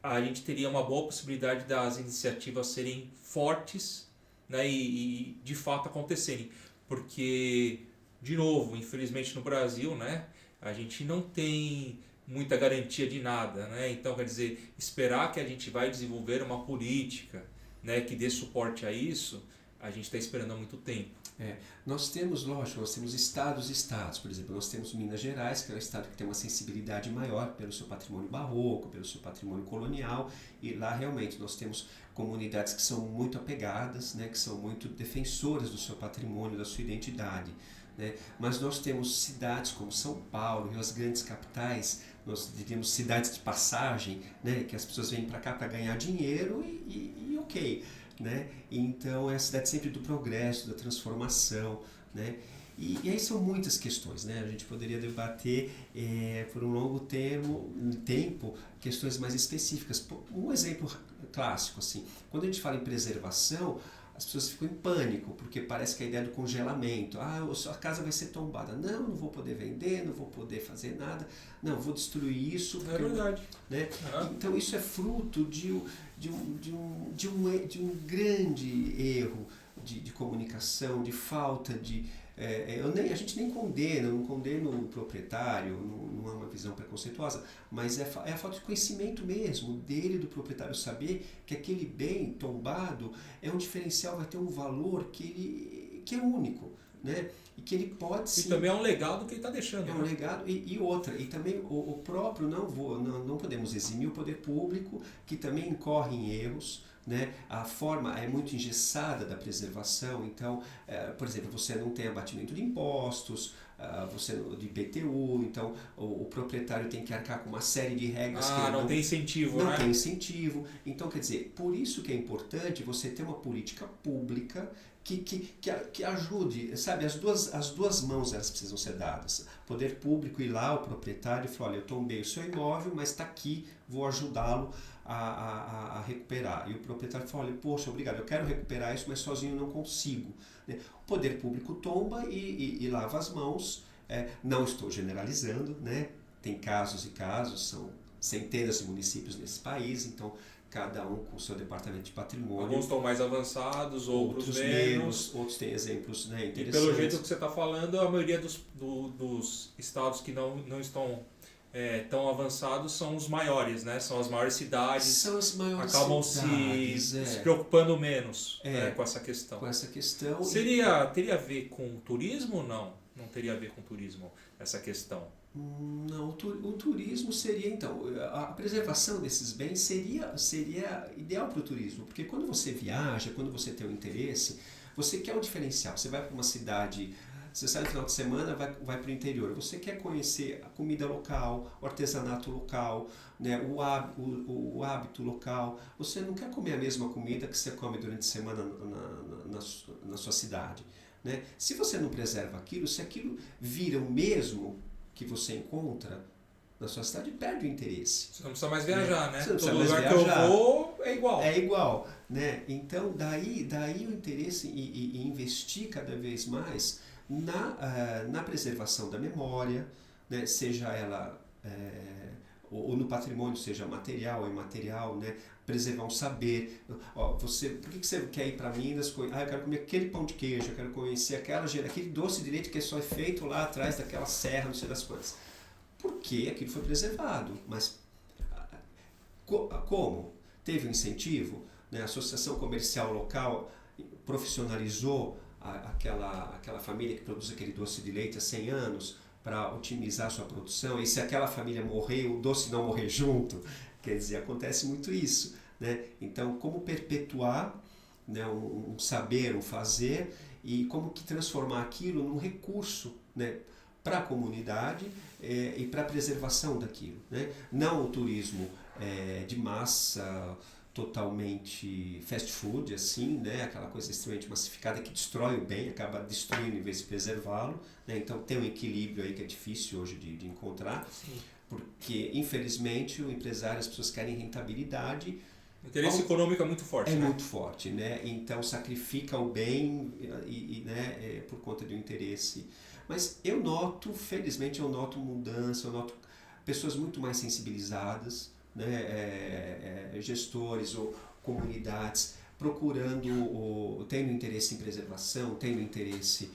a gente teria uma boa possibilidade das iniciativas serem fortes, né, e de fato acontecerem. Porque, de novo, infelizmente no Brasil, né, a gente não tem muita garantia de nada, né? Então, quer dizer, esperar que a gente vai desenvolver uma política, né, que dê suporte a isso, a gente está esperando há muito tempo. Nós temos estados, por exemplo, nós temos Minas Gerais, que é um estado que tem uma sensibilidade maior pelo seu patrimônio barroco, pelo seu patrimônio colonial, e lá realmente nós temos comunidades que são muito apegadas, né, que são muito defensoras do seu patrimônio, da sua identidade, né? Mas nós temos cidades como São Paulo e as grandes capitais, nós diríamos cidades de passagem, né, que as pessoas vêm para cá para ganhar dinheiro e ok, né? Então é a cidade sempre do progresso, da transformação, né? E aí são muitas questões, né? A gente poderia debater por um longo tempo questões mais específicas. Um exemplo clássico, assim, quando a gente fala em preservação, as pessoas ficam em pânico, porque parece que a ideia do congelamento, a casa vai ser tombada, não vou poder vender, não vou poder fazer nada, não, vou destruir isso. É verdade. Né? Então isso é fruto de um grande erro de comunicação, de falta de... a gente nem condena, não condena o proprietário, não é uma visão preconceituosa, mas é a falta de conhecimento mesmo dele, do proprietário, saber que aquele bem tombado é um diferencial, vai ter um valor que é único, né? E que ele pode sim... E também é um legado que ele está deixando. É um legado e outra. E também o próprio, não podemos eximir o poder público, que também incorre em erros, né? A forma é muito engessada da preservação, então, por exemplo, você não tem abatimento de impostos, de IPTU, então o proprietário tem que arcar com uma série de regras que não tem incentivo, não tem incentivo. Então, quer dizer, por isso que é importante você ter uma política pública que ajude, sabe, as duas mãos elas precisam ser dadas. Poder público ir lá, o proprietário, e falar, olha, eu tombei o seu imóvel, mas está aqui, vou ajudá-lo a recuperar. E o proprietário fala, olha, poxa, obrigado, eu quero recuperar isso, mas sozinho eu não consigo. Né? O poder público tomba e lava as mãos. Não estou generalizando, né? Tem casos e casos, são centenas de municípios nesse país, então cada um com o seu departamento de patrimônio. Alguns estão mais avançados, outros menos. Outros têm exemplos, né, interessantes. E pelo jeito que você está falando, a maioria dos estados que não estão tão avançados são os maiores, né? São as maiores cidades. São as maiores acabam cidades. Se preocupando menos com essa questão. Com essa questão. Teria a ver com turismo ou não? Não teria a ver com turismo essa questão? Não, o turismo seria, então, a preservação desses bens seria ideal para o turismo, porque quando você viaja, quando você tem um interesse, você quer um diferencial. Você vai para uma cidade Você sai no final de semana, vai para o interior. Você quer conhecer a comida local, o artesanato local, né, o hábito local. Você não quer comer a mesma comida que você come durante a semana na sua cidade. Né? Se você não preserva aquilo, se aquilo vira o mesmo que você encontra na sua cidade, perde o interesse. Você não precisa mais viajar, né? Você não precisa Todo mais lugar viajar. que eu vou é igual. É igual, né? Então, daí o interesse em investir cada vez mais na preservação da memória, né? Seja ela ou no patrimônio, seja material ou imaterial, né? Preservar um saber. Ó, por que você quer ir para Minas? Eu quero comer aquele pão de queijo, eu quero conhecer aquele doce de leite que só é feito lá atrás daquela serra, não sei das quantas. Porque aquilo foi preservado. Mas como? Teve um incentivo? Né? A associação comercial local profissionalizou aquela família que produz aquele doce de leite há 100 anos para otimizar sua produção, e se aquela família morrer, o doce não morrer junto. Quer dizer, acontece muito isso. Né? Então, como perpetuar, né, um saber, um fazer, e como que transformar aquilo num recurso, né, para a comunidade e para a preservação daquilo. Né? Não o turismo de massa, totalmente fast food, assim, né? Aquela coisa extremamente massificada que destrói o bem, acaba destruindo em vez de preservá-lo. Né? Então tem um equilíbrio aí que é difícil hoje de encontrar. Sim. Porque, infelizmente, o empresário, as pessoas querem rentabilidade. O interesse econômico é muito forte. É, né? Muito forte, né? Então sacrifica o bem né, por conta do interesse. Mas eu noto, felizmente, mudança, eu noto pessoas muito mais sensibilizadas, né? Gestores ou comunidades procurando, tendo interesse em preservação, tendo interesse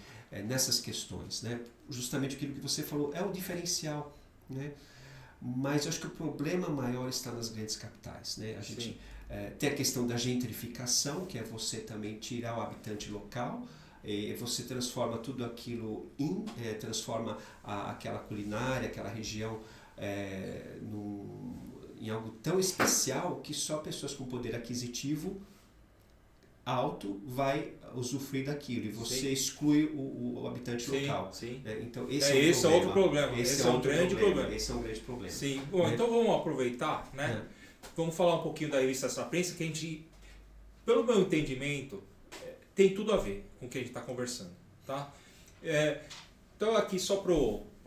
nessas questões. Né? Justamente aquilo que você falou, é o diferencial. Né? Mas eu acho que o problema maior está nas grandes capitais. Né? A gente tem a questão da gentrificação, que é você também tirar o habitante local, você transforma tudo aquilo transforma aquela culinária, aquela região em algo tão especial que só pessoas com poder aquisitivo alto vai usufruir daquilo, e você exclui o habitante local. Sim. Então esse é outro problema. Esse é um grande problema. Esse é um grande problema. Sim. Bom, então vamos aproveitar, né? Vamos falar um pouquinho da revista Extra Prensa, que a gente, pelo meu entendimento, tem tudo a ver com o que a gente está conversando, tá? Então aqui só para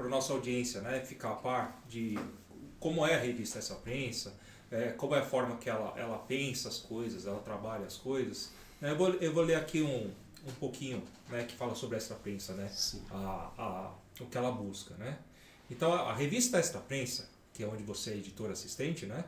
a nossa audiência, né, ficar a par de como é a revista Extra Prensa, como é a forma que ela pensa as coisas, ela trabalha as coisas. Eu vou ler aqui um pouquinho, né, que fala sobre a Extra Prensa, né, o que ela busca. Né? Então a revista Extra Prensa, que é onde você é editor assistente, né,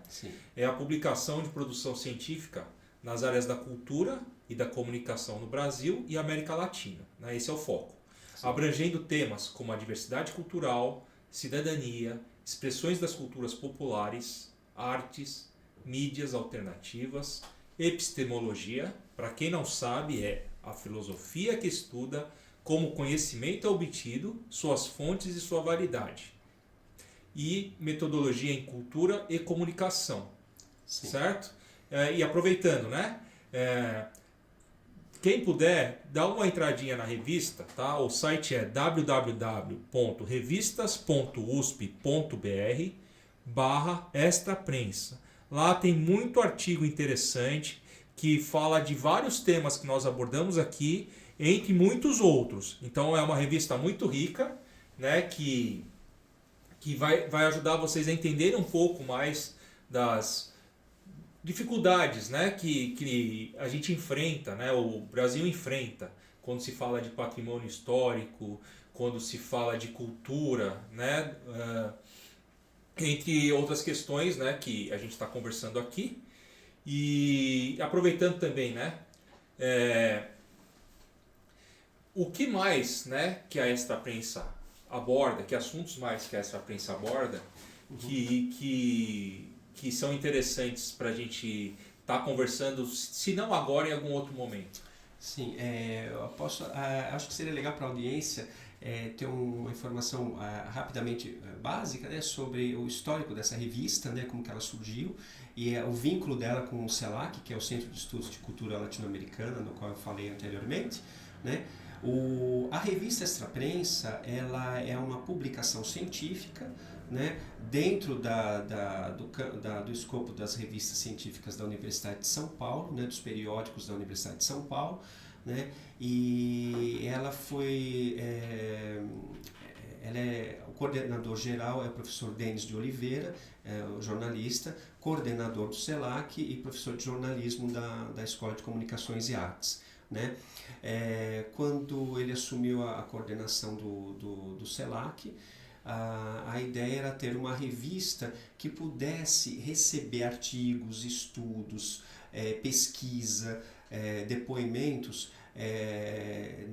é a publicação de produção científica nas áreas da cultura e da comunicação no Brasil e América Latina. Né? Esse é o foco. Sim. Abrangendo temas como a diversidade cultural, cidadania, expressões das culturas populares, artes, mídias alternativas, epistemologia. Para quem não sabe, é a filosofia que estuda como o conhecimento é obtido, suas fontes e sua validade. E metodologia em cultura e comunicação. Sim. Certo? E aproveitando, né? Quem puder, dá uma entradinha na revista, tá? O site é www.revistas.usp.br/extraprensa. Lá tem muito artigo interessante que fala de vários temas que nós abordamos aqui, entre muitos outros. Então é uma revista muito rica, né? Que vai ajudar vocês a entenderem um pouco mais das dificuldades, né, que a gente enfrenta, né, o Brasil enfrenta quando se fala de patrimônio histórico, quando se fala de cultura, né, entre outras questões, né, que a gente está conversando aqui. E aproveitando também, né, o que mais, né, que a Extra Prensa aborda, que assuntos mais que a Extra Prensa aborda, que são interessantes para a gente estar conversando, se não agora, em algum outro momento? Sim, acho que seria legal para a audiência ter uma informação rapidamente básica, né, sobre o histórico dessa revista, né, como que ela surgiu, e o vínculo dela com o CELAC, que é o Centro de Estudos de Cultura Latino-Americana, no qual eu falei anteriormente. Né? A revista Extra Prensa, ela é uma publicação científica, né, dentro do escopo das revistas científicas da Universidade de São Paulo, né, dos periódicos da Universidade de São Paulo, né, e ela foi... o coordenador geral é o professor Denis de Oliveira, o jornalista, coordenador do CELAC e professor de jornalismo da Escola de Comunicações e Artes, né? Quando ele assumiu a coordenação do CELAC, a ideia era ter uma revista que pudesse receber artigos, estudos, pesquisa, depoimentos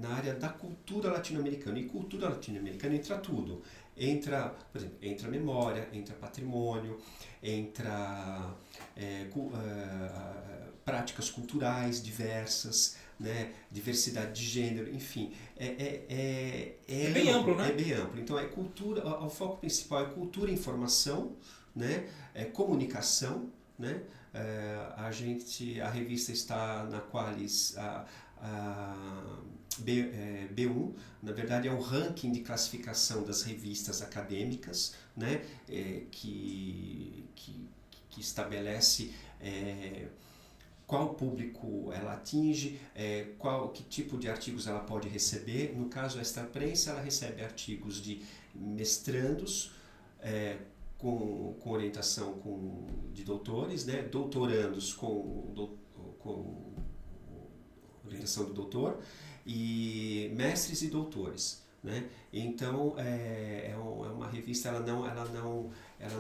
na área da cultura latino-americana. E cultura latino-americana entra tudo. Por exemplo, entra memória, entra patrimônio, entra práticas culturais diversas, né, diversidade de gênero, enfim. É bem amplo, né? É bem amplo. Então, cultura, o foco principal é cultura e informação, né, comunicação, né. A revista está na Qualis B1, na verdade é um ranking de classificação das revistas acadêmicas, né, que estabelece qual público ela atinge, que tipo de artigos ela pode receber. No caso, a Extra Prensa, ela recebe artigos de mestrandos, com orientação de doutores, né, doutorandos com orientação do doutor, e mestres e doutores, né? Então, é uma revista, ela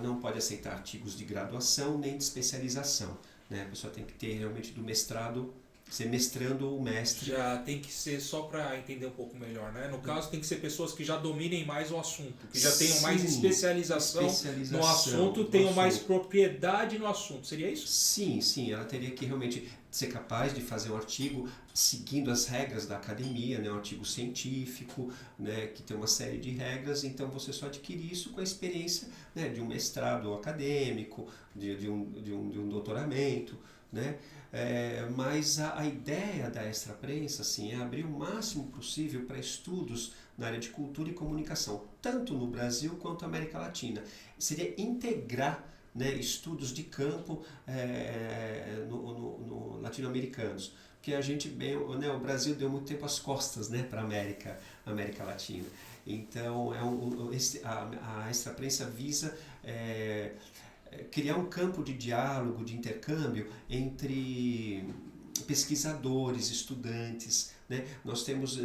não pode aceitar artigos de graduação nem de especialização, né? A pessoa tem que ter realmente do mestrado, ser mestrando ou mestre. Já tem que ser, só para entender um pouco melhor, né? No caso, tem que ser pessoas que já dominem mais o assunto, que já tenham mais especialização no assunto, tenham mais propriedade no assunto. Seria isso? Sim. Ela teria que realmente ser capaz de fazer um artigo seguindo as regras da academia, né? Um artigo científico, né? Que tem uma série de regras. Então, você só adquire isso com a experiência, né? De um mestrado acadêmico, de um doutoramento, né? Mas a ideia da Extra Prensa, assim, é abrir o máximo possível para estudos na área de cultura e comunicação, tanto no Brasil quanto na América Latina. Seria integrar, né, estudos de campo no latino-americanos, porque a gente né, o Brasil deu muito tempo as costas, né, para a América Latina. Então, a Extra Prensa visa criar um campo de diálogo, de intercâmbio entre pesquisadores, estudantes, né? Nós temos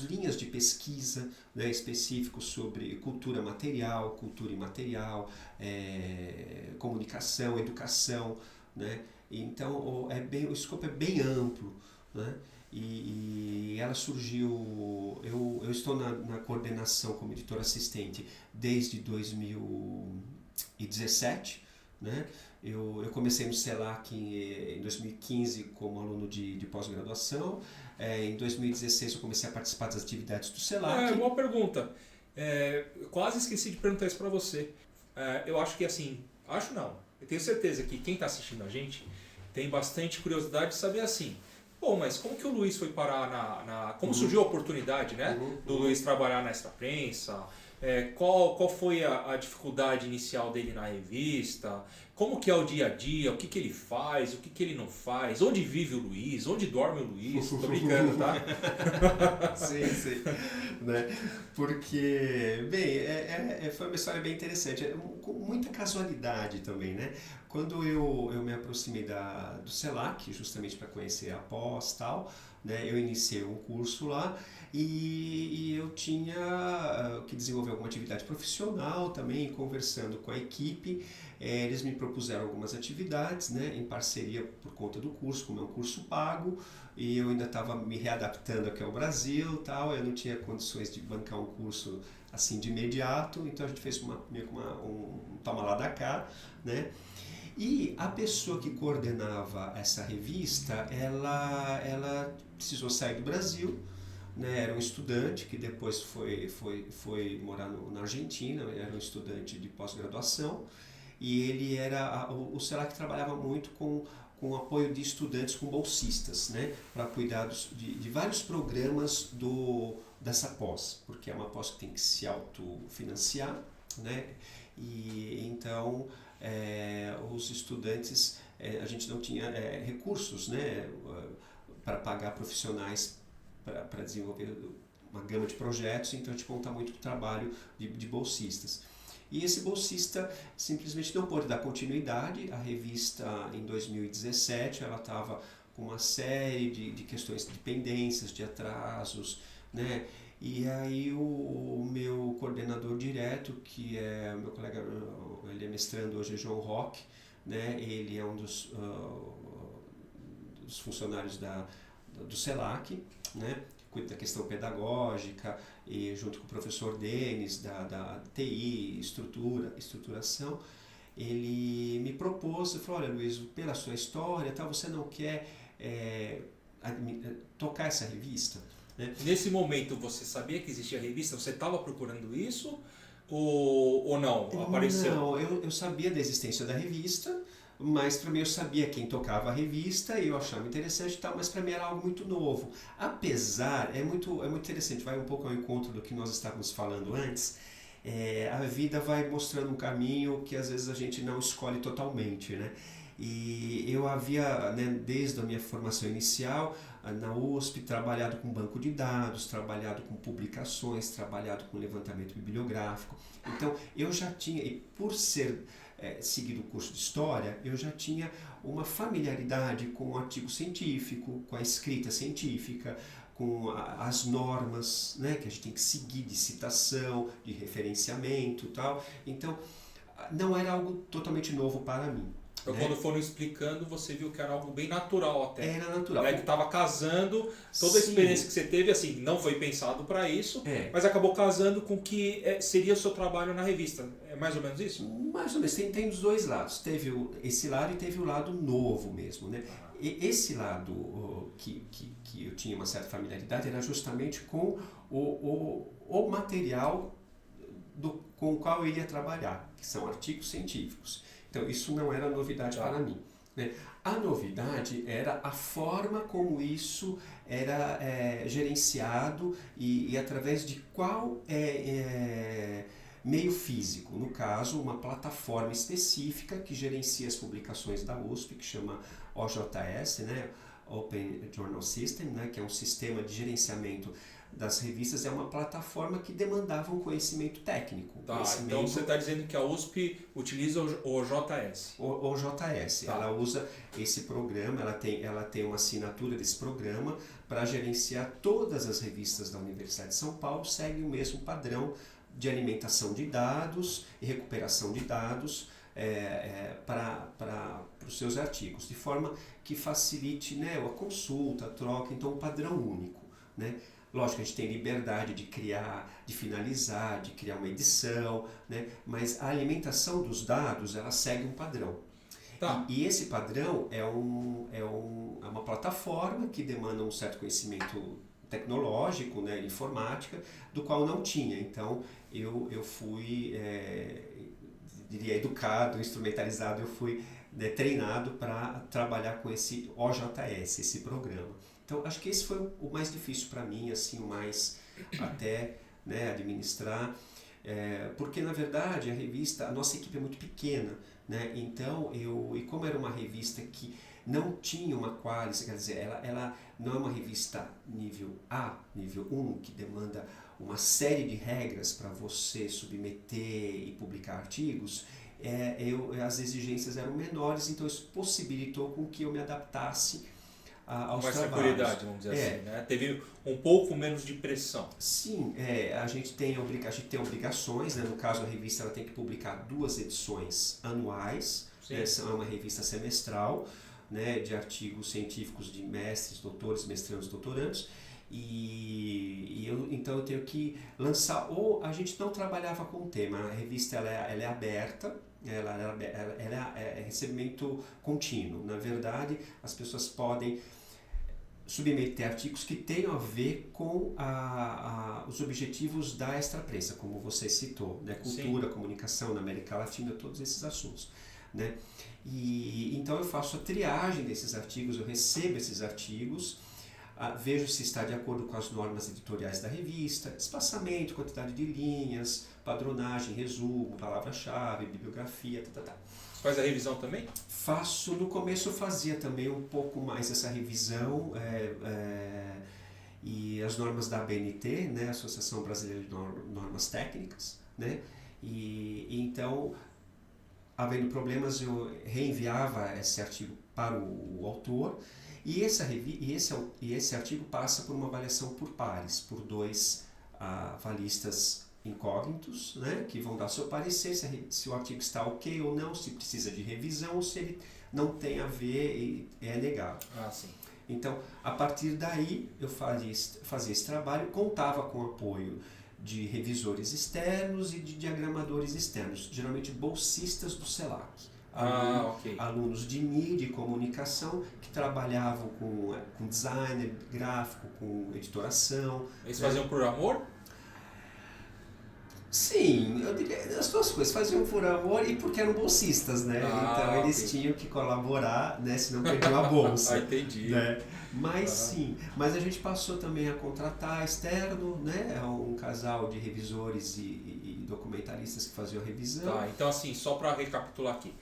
linhas de pesquisa, né, específicos sobre cultura material, cultura imaterial, comunicação, educação, né? Então, o escopo é bem amplo, né? E ela surgiu... Eu estou na coordenação como editor assistente desde 2017, né? Eu comecei no CELAC em 2015 como aluno de pós-graduação. Em 2016 eu comecei a participar das atividades do CELAC. Boa pergunta. Quase esqueci de perguntar isso para você. Eu acho que assim... Acho não. Eu tenho certeza que quem está assistindo a gente tem bastante curiosidade de saber assim... Bom, mas como que o Luiz foi parar como surgiu a oportunidade, né? Do Luiz trabalhar na Extra Prensa? Qual foi a dificuldade inicial dele na revista? Como que é o dia a dia? O que ele faz? O que ele não faz? Onde vive o Luiz? Onde dorme o Luiz? Tô brincando, tá? Sim. Né? Porque, bem, foi uma história bem interessante, com muita casualidade também, né? Quando eu me aproximei do CELAC, justamente para conhecer a pós e tal, né? Eu iniciei um curso lá e eu tinha que desenvolver alguma atividade profissional também, conversando com a equipe. Eles me propuseram algumas atividades, né, em parceria por conta do curso, como é um curso pago, e eu ainda estava me readaptando aqui ao Brasil, tal, eu não tinha condições de bancar um curso assim de imediato, então a gente fez meio que um toma lá da cá, né? E a pessoa que coordenava essa revista, ela precisou sair do Brasil, né? Era um estudante que depois foi morar na Argentina, era um estudante de pós-graduação, e ele o CELAC trabalhava muito com com o apoio de estudantes, com bolsistas, né, para cuidar de vários programas dessa pós, porque é uma pós que tem que se autofinanciar, né, e então os estudantes, a gente não tinha recursos, né, para pagar profissionais para desenvolver uma gama de projetos, então a gente conta muito com o trabalho de bolsistas. E esse bolsista simplesmente não pôde dar continuidade. A revista, em 2017, ela estava com uma série de questões de pendências, de atrasos, né? E aí o meu coordenador direto, que é o meu colega, ele é mestrando hoje, é João Roque, né? Ele é um dos funcionários do CELAC, né? Cuida da questão pedagógica, e junto com o professor Denis, da TI, estruturação, ele me propôs, ele falou, olha Luiz, pela sua história, tal, você não quer tocar essa revista? Né? Nesse momento você sabia que existia a revista? Você estava procurando isso? Ou não? Apareceu? Não, eu sabia da existência da revista, mas para mim eu sabia quem tocava a revista e eu achava interessante e tal, mas para mim era algo muito novo. Apesar, é muito interessante, vai um pouco ao encontro do que nós estávamos falando antes, a vida vai mostrando um caminho que às vezes a gente não escolhe totalmente, né? E eu havia, né, desde a minha formação inicial, na USP, trabalhado com banco de dados, trabalhado com publicações, trabalhado com levantamento bibliográfico. Então, eu já tinha, e por ser seguido o curso de História, eu já tinha uma familiaridade com o artigo científico, com a escrita científica, com as normas, né, que a gente tem que seguir de citação, de referenciamento e tal. Então, não era algo totalmente novo para mim. Então, quando foram explicando, você viu que era algo bem natural até. Era natural. Que estava casando, toda a experiência que você teve, assim, não foi pensado para isso, mas acabou casando com o que seria o seu trabalho na revista. É mais ou menos isso? Mais ou menos. Tem os dois lados. Teve esse lado e teve o lado novo mesmo, né? E esse lado que eu tinha uma certa familiaridade era justamente com o material com o qual eu ia trabalhar, que são artigos científicos. Então, isso não era novidade para mim, né? A novidade era a forma como isso era gerenciado e através de qual meio físico. No caso, uma plataforma específica que gerencia as publicações da USP, que chama OJS, né? Open Journal System, né? Que é um sistema de gerenciamento das revistas, é uma plataforma que demandava um conhecimento técnico. Então você está dizendo que a USP utiliza o OJS. O OJS, ela usa esse programa, ela tem uma assinatura desse programa para gerenciar todas as revistas da Universidade de São Paulo, segue o mesmo padrão de alimentação de dados e recuperação de dados para os seus artigos, de forma que facilite, né, a consulta, a troca, então um padrão único, né? Lógico, a gente tem liberdade de criar, de finalizar, de criar uma edição, né? Mas a alimentação dos dados, ela segue um padrão. E esse padrão é uma plataforma que demanda um certo conhecimento tecnológico, né, informática, do qual não tinha. Então, eu fui, diria, educado, instrumentalizado, eu fui treinado para trabalhar com esse OJS, esse programa. Então, acho que esse foi o mais difícil para mim, assim, o mais até, né, administrar, porque na verdade a nossa equipe é muito pequena, né? Então, e como era uma revista que não tinha uma qualidade, quer dizer, ela não é uma revista nível A, nível 1, que demanda uma série de regras para você submeter e publicar artigos, as exigências eram menores, então isso possibilitou com que eu me adaptasse aos mais trabalhos. Tranquilidade, vamos dizer assim, né? Teve um pouco menos de pressão. Sim, a gente tem obrigações, né? No caso a revista ela tem que publicar 2 edições anuais, né? É uma revista semestral, né? De artigos científicos de mestres, doutores, mestrandos, doutorandos, então eu tenho que lançar, ou a gente não trabalhava com o tema, a revista ela é aberta, ela é recebimento contínuo. Na verdade, as pessoas podem submeter artigos que tenham a ver com os objetivos da extraprensa, como você citou, né? Cultura, comunicação na América Latina, todos esses assuntos. né? E então eu faço a triagem desses artigos, eu recebo esses artigos, vejo se está de acordo com as normas editoriais da revista, espaçamento, quantidade de linhas, padronagem, resumo, palavra-chave, bibliografia, Você faz a revisão também? Faço, no começo eu fazia também um pouco mais essa revisão, e as normas da ABNT, né, Associação Brasileira de Normas Técnicas, né, e então, havendo problemas, eu reenviava esse artigo para o autor, e esse artigo passa por uma avaliação por pares, por 2 avalistas incógnitos, né, que vão dar seu parecer se o artigo está ok ou não, se precisa de revisão ou se ele não tem a ver e é negado. Sim. Então, a partir daí, eu fazia esse trabalho, contava com o apoio de revisores externos e de diagramadores externos, geralmente bolsistas do CELAC. Alunos de mídia e comunicação que trabalhavam com designer gráfico, com editoração. Eles faziam por amor? Sim, eu diria as 2 coisas, faziam por amor e porque eram bolsistas, né? Então eles tinham que colaborar, né? Senão perdiam a bolsa. Entendi. Né? Mas sim, mas a gente passou também a contratar externo, né? Um casal de revisores e documentaristas que faziam a revisão. Então assim, só para recapitular aqui,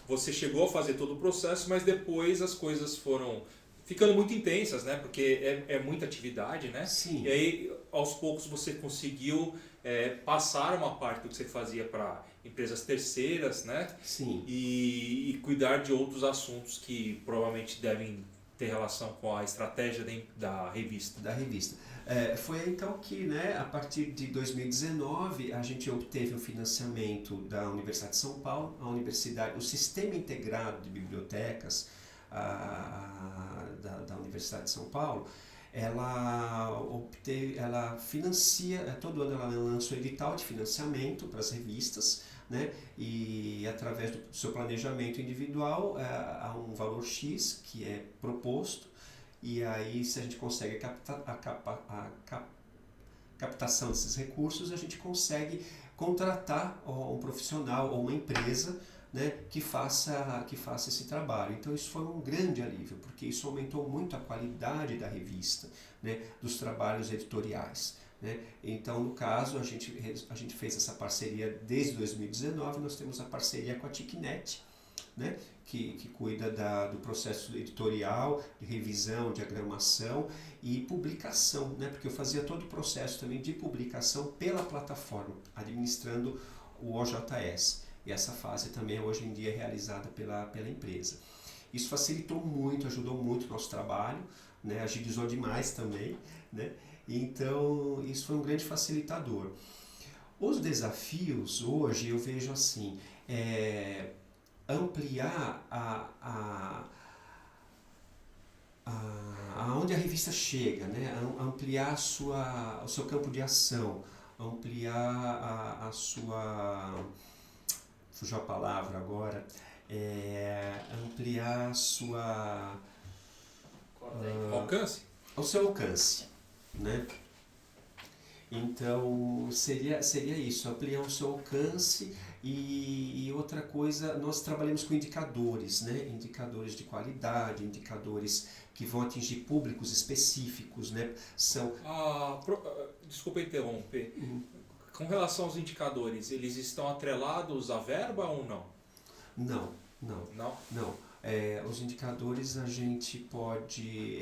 você chegou a fazer todo o processo, mas depois as coisas foram ficando muito intensas, né? Porque é muita atividade, né? Sim. E aí, aos poucos, você conseguiu passar uma parte do que você fazia para empresas terceiras, né? Sim. E cuidar de outros assuntos que provavelmente devem ter relação com a estratégia da revista. Da revista. Foi então que, né, a partir de 2019, a gente obteve o financiamento da Universidade de São Paulo, o Sistema Integrado de Bibliotecas da Universidade de São Paulo. Ela financia, todo ano ela lança o edital de financiamento para as revistas, né? E através do seu planejamento individual há um valor X que é proposto, e aí se a gente consegue a captação desses recursos, a gente consegue contratar um profissional ou uma empresa, né, que faça esse trabalho. Então isso foi um grande alívio, porque isso aumentou muito a qualidade da revista, né, dos trabalhos editoriais. Né? Então, no caso, a gente fez essa parceria desde 2019, nós temos a parceria com a TICNET, né, que cuida do processo editorial, de revisão, diagramação e publicação, né, porque eu fazia todo o processo também de publicação pela plataforma, administrando o OJS. E essa fase também hoje em dia é realizada pela empresa. Isso facilitou muito, ajudou muito o nosso trabalho, né? Agilizou demais também, né? Então isso foi um grande facilitador. Os desafios hoje eu vejo assim, ampliar aonde a revista chega, né? Ampliar o seu campo de ação, ampliar a sua... fugiu a palavra agora, ampliar alcance? O seu alcance, né? Então seria isso, ampliar o seu alcance. E outra coisa, nós trabalhamos com indicadores, né? Indicadores de qualidade, indicadores que vão atingir públicos específicos, né? Desculpa interromper. Com relação aos indicadores, eles estão atrelados à verba ou não? Não. Os indicadores a gente pode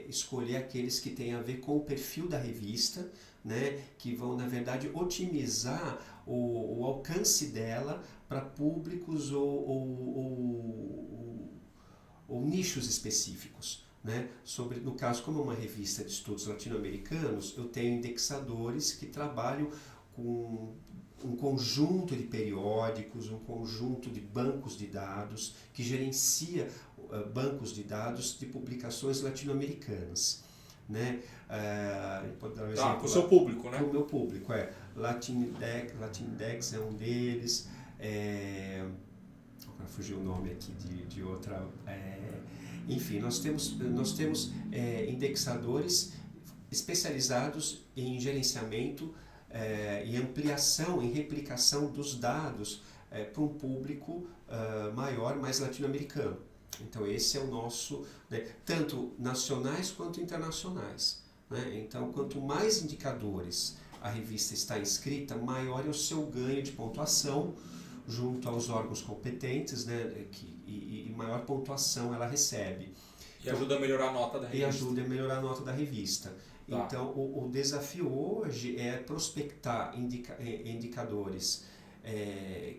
escolher aqueles que têm a ver com o perfil da revista, né, que vão, na verdade, otimizar o alcance dela para públicos ou nichos específicos. Né? No caso, como é uma revista de estudos latino-americanos, eu tenho indexadores que trabalham com um conjunto de periódicos, um conjunto de bancos de dados, que gerencia bancos de dados de publicações latino-americanas. Né? Pode dar um exemplo, com o seu público, né? Com o meu público, Latindex é um deles, agora fugiu o nome aqui de outra... enfim, nós temos indexadores especializados em gerenciamento e ampliação, em replicação dos dados para um público maior, mais latino-americano. Então esse é o nosso, né, tanto nacionais quanto internacionais, né? Então quanto mais indicadores a revista está inscrita, maior é o seu ganho de pontuação junto aos órgãos competentes, né, e maior pontuação ela recebe. E ajuda a melhorar a nota da revista. E ajuda a melhorar a nota da revista. Tá. Então, o desafio hoje é prospectar indicadores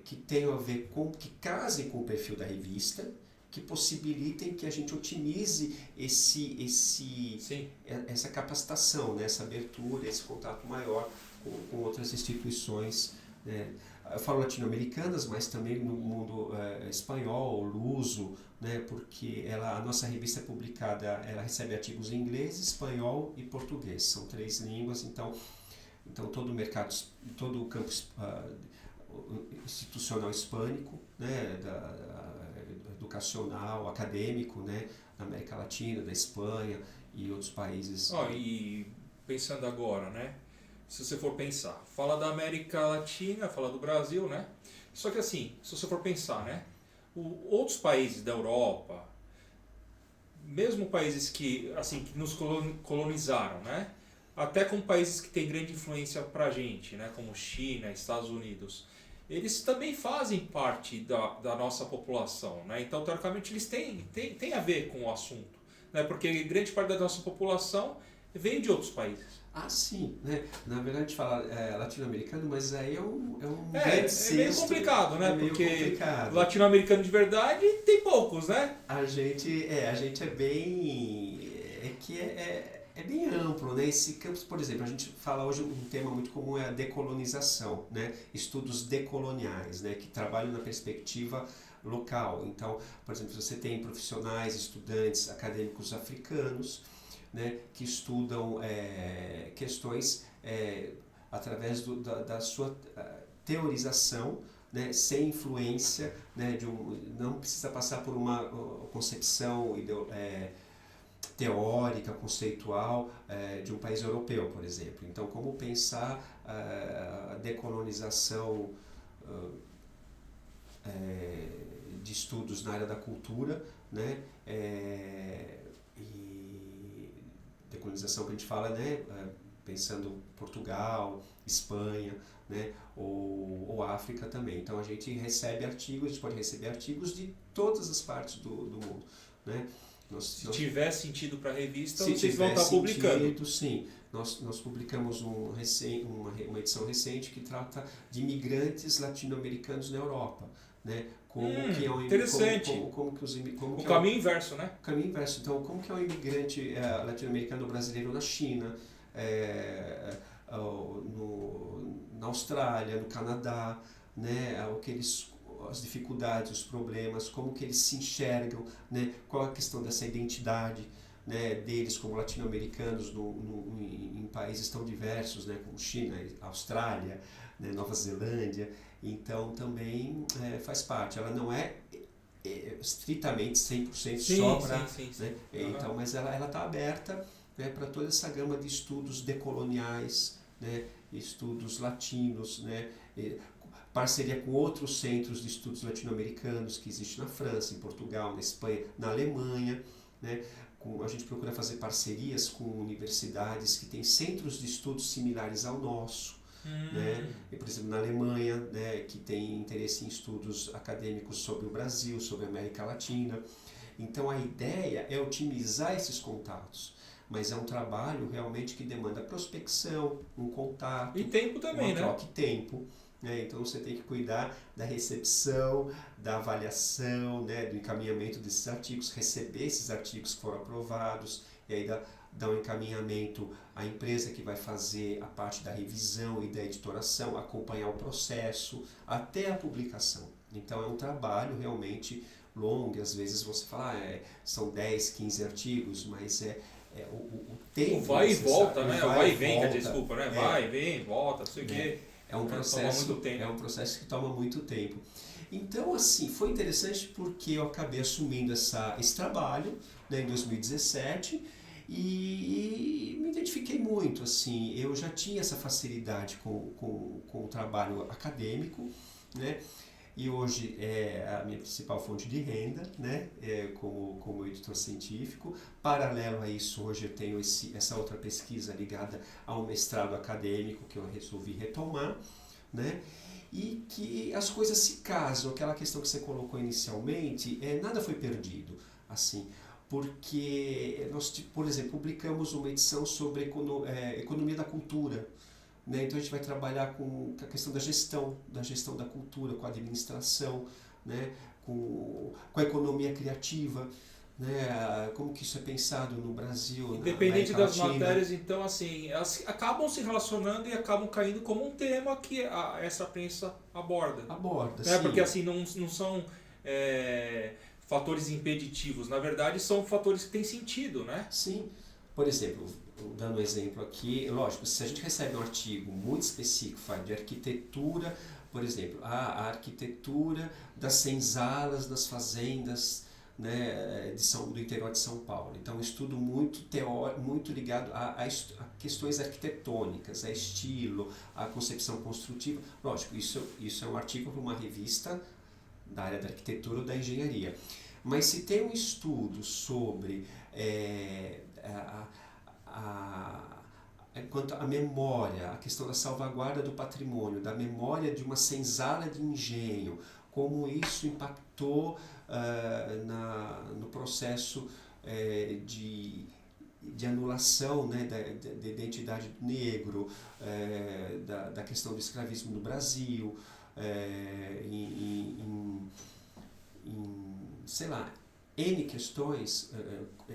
que tenham a ver com, que casem com o perfil da revista, que possibilitem que a gente otimize essa capacitação, né, essa abertura, esse contato maior com outras instituições, né. Eu falo latino-americanas, mas também no mundo espanhol, luso, né, porque a nossa revista é publicada, ela recebe artigos em inglês, espanhol e português, são 3 línguas, então todo o mercado, todo o campo institucional hispânico, né, educacional, acadêmico, né, da América Latina, da Espanha e outros países. E pensando agora, né? Se você for pensar, fala da América Latina, fala do Brasil, né? Só que assim, se você for pensar, né? Outros países da Europa, mesmo países que nos colonizaram, né? Até com países que têm grande influência pra gente, né? Como China, Estados Unidos, eles também fazem parte da nossa população, né? Então, teoricamente, eles têm a ver com o assunto, né? Porque grande parte da nossa população vem de outros países. Ah, sim, né? Na verdade a gente fala latino-americano, mas aí é um grande cesto. É meio complicado, né? É meio porque complicado. Latino-americano de verdade tem poucos, né? A gente é bem... É bem amplo, né? Esse campo, por exemplo, a gente fala hoje um tema muito comum é a decolonização, né? Estudos decoloniais, né? Que trabalham na perspectiva local. Então, por exemplo, você tem profissionais, estudantes, acadêmicos africanos, né, que estudam questões através da sua teorização, né, sem influência, né, não precisa passar por uma concepção teórica, conceitual de um país europeu, por exemplo. Então, como pensar a decolonização de estudos na área da cultura, né, decolonização que a gente fala, né, pensando Portugal, Espanha, né, ou África também. Então a gente recebe artigos, a gente pode receber artigos de todas as partes do mundo, né. Se tiver sentido para a revista, se vocês vão estar publicando. Sim. Nós publicamos uma edição recente que trata de imigrantes latino-americanos na Europa, né? Como que é interessante. O caminho inverso, né? O caminho inverso. Então, como que é um imigrante latino-americano brasileiro na China, na Austrália, no Canadá, né? As dificuldades, os problemas, como que eles se enxergam, né? Qual a questão dessa identidade, né, deles como latino-americanos em países tão diversos, né, como China, Austrália, né, Nova Zelândia. Então também faz parte. Ela não é estritamente 100% só para... Né? Então, mas ela está aberta, né, para toda essa gama de estudos decoloniais, né, estudos latinos, né, parceria com outros centros de estudos latino-americanos que existem na França, em Portugal, na Espanha, na Alemanha, né. A gente procura fazer parcerias com universidades que têm centros de estudos similares ao nosso, né? E, por exemplo, na Alemanha, né, que tem interesse em estudos acadêmicos sobre o Brasil, sobre a América Latina. Então a ideia é otimizar esses contatos, mas é um trabalho realmente que demanda prospecção, um contato, e tempo também, uma troca, e tempo. Então você tem que cuidar da recepção, da avaliação, né, do encaminhamento desses artigos, receber esses artigos que foram aprovados, e aí dar um encaminhamento à empresa que vai fazer a parte da revisão e da editoração, acompanhar o processo até a publicação. Então é um trabalho realmente longo, e às vezes você fala, são 10, 15 artigos, mas o tempo... vai e volta, né? Vai e vem, desculpa, né? Vai, vem, volta, não sei o quê. É um processo que toma muito tempo. Então, assim, foi interessante porque eu acabei assumindo esse trabalho, né, em 2017, e me identifiquei muito, assim. Eu já tinha essa facilidade com o trabalho acadêmico, né, e hoje é a minha principal fonte de renda, né, como editor científico. Paralelo a isso, hoje eu tenho essa outra pesquisa ligada ao mestrado acadêmico que eu resolvi retomar, né, e que as coisas se casam. Aquela questão que você colocou inicialmente, nada foi perdido, assim, porque nós, por exemplo, publicamos uma edição sobre economia da cultura, né? Então a gente vai trabalhar com a questão da gestão da cultura, com a administração, né? com a economia criativa, né? Como que isso é pensado no Brasil, independente na das América Latina. matérias, então assim, elas acabam se relacionando e acabam caindo como um tema que essa prensa aborda. Sim. Porque assim, não são fatores impeditivos, na verdade são fatores que têm sentido, né? Sim. Por exemplo, dando um exemplo aqui, lógico, se a gente recebe um artigo muito específico, de arquitetura, por exemplo, a arquitetura das senzalas das fazendas, né, do interior de São Paulo. Então, um estudo muito teórico, muito ligado a questões arquitetônicas, a estilo, a concepção construtiva. Lógico, isso é um artigo para uma revista da área da arquitetura ou da engenharia. Mas se tem um estudo sobre quanto à memória, a questão da salvaguarda do patrimônio, da memória de uma senzala de engenho, como isso impactou no processo de anulação, né, da identidade do negro, da questão do escravismo no Brasil, sei lá, N questões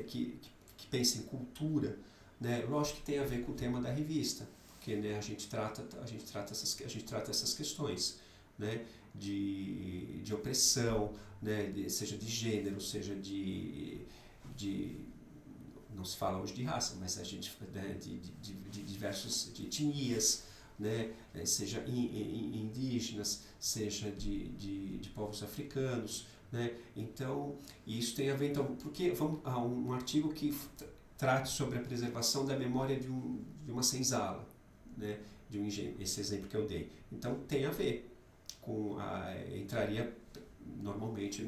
que pensam em cultura, né? Lógico que tem a ver com o tema da revista, porque, né, a gente trata essas questões, né, de opressão, né, seja de gênero, seja de não se fala hoje de raça, mas a gente, né, de diversos, de etnias, né, seja indígenas, seja de povos africanos, né? Então, isso tem a ver, então, porque há um artigo que trate sobre a preservação da memória de uma senzala, né, de um engenho, esse exemplo que eu dei. Então, tem a ver com entraria normalmente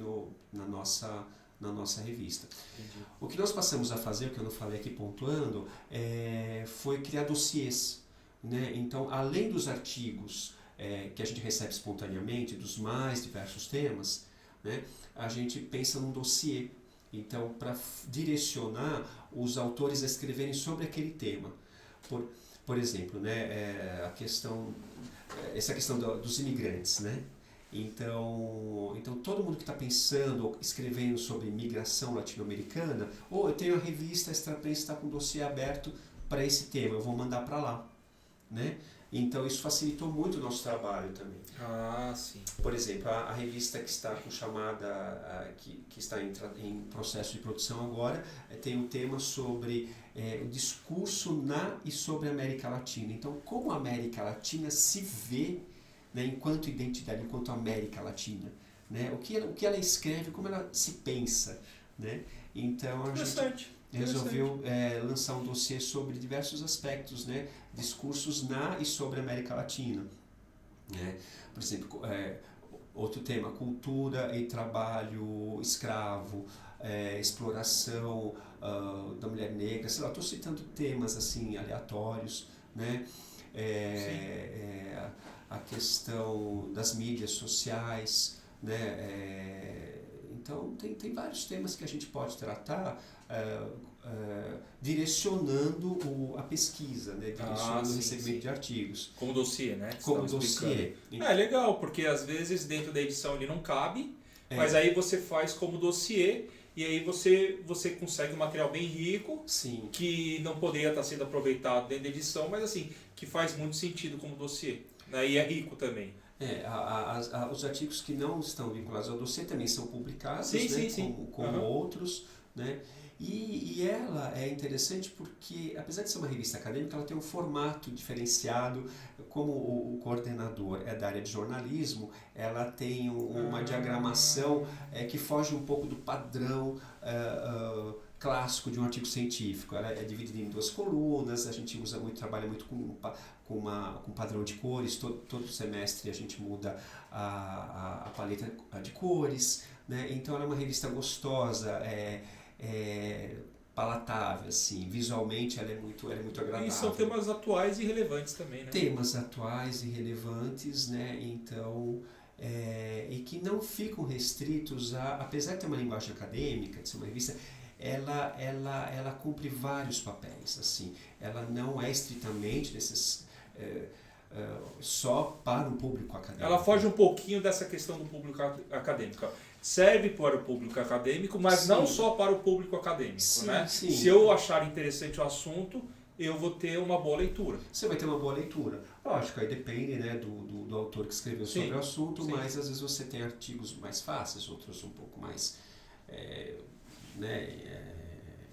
na nossa revista. Entendi. O que nós passamos a fazer, o que eu não falei aqui pontuando, foi criar dossiês, né? Então, além dos artigos que a gente recebe espontaneamente, dos mais diversos temas, né, a gente pensa num dossiê, então, para direcionar os autores a escreverem sobre aquele tema. Por exemplo, né, essa questão dos imigrantes, né? Então todo mundo que está pensando ou escrevendo sobre imigração latino-americana, eu tenho a revista Extra Prensa, está com um dossiê aberto para esse tema, eu vou mandar para lá, né? Então isso facilitou muito o nosso trabalho também. Ah, sim. Por exemplo, a revista que está com chamada, que está em processo de produção agora, tem um tema sobre o discurso na e sobre a América Latina. Então, como a América Latina se vê, né, enquanto identidade, enquanto América Latina, né? O que ela escreve, como ela se pensa, né? Então a gente resolveu lançar um dossiê sobre diversos aspectos, né? Discursos na e sobre a América Latina, né? Por exemplo, outro tema, cultura e trabalho escravo, exploração da mulher negra, sei lá, estou citando temas assim aleatórios, né? A questão das mídias sociais, né? Então tem vários temas que a gente pode tratar direcionando a pesquisa, né? Direcionando o recebimento de artigos. Como dossiê, né? Como dossiê. É legal, porque às vezes dentro da edição ele não cabe, mas aí você faz como dossiê e aí você consegue um material bem rico, sim, que não poderia estar sendo aproveitado dentro da edição, mas assim, que faz muito sentido como dossiê, né? E é rico também. Os artigos que não estão vinculados ao dossiê também são publicados, sim, né? sim. Como outros, né? E ela é interessante porque, apesar de ser uma revista acadêmica, ela tem um formato diferenciado. Como o coordenador é da área de jornalismo, ela tem uma diagramação que foge um pouco do padrão clássico de um artigo científico. Ela é dividida em 2 colunas, a gente trabalha muito com padrão de cores, todo semestre a gente muda a paleta de cores, né? Então ela é uma revista gostosa, palatável, assim, visualmente ela é muito agradável. E são temas atuais e relevantes também, né? Temas atuais e relevantes, né? Então, e que não ficam restritos apesar de ter uma linguagem acadêmica, de ser uma revista, ela cumpre vários papéis, assim, ela não é estritamente só para o público acadêmico. Ela foge um pouquinho dessa questão do público acadêmico. Serve para o público acadêmico, mas sim, não só para o público acadêmico, sim, né? Sim. Se eu achar interessante o assunto, eu vou ter uma boa leitura. Você vai ter uma boa leitura. Lógico, aí depende, né, do autor que escreveu sobre o assunto, sim, mas às vezes você tem artigos mais fáceis, outros um pouco mais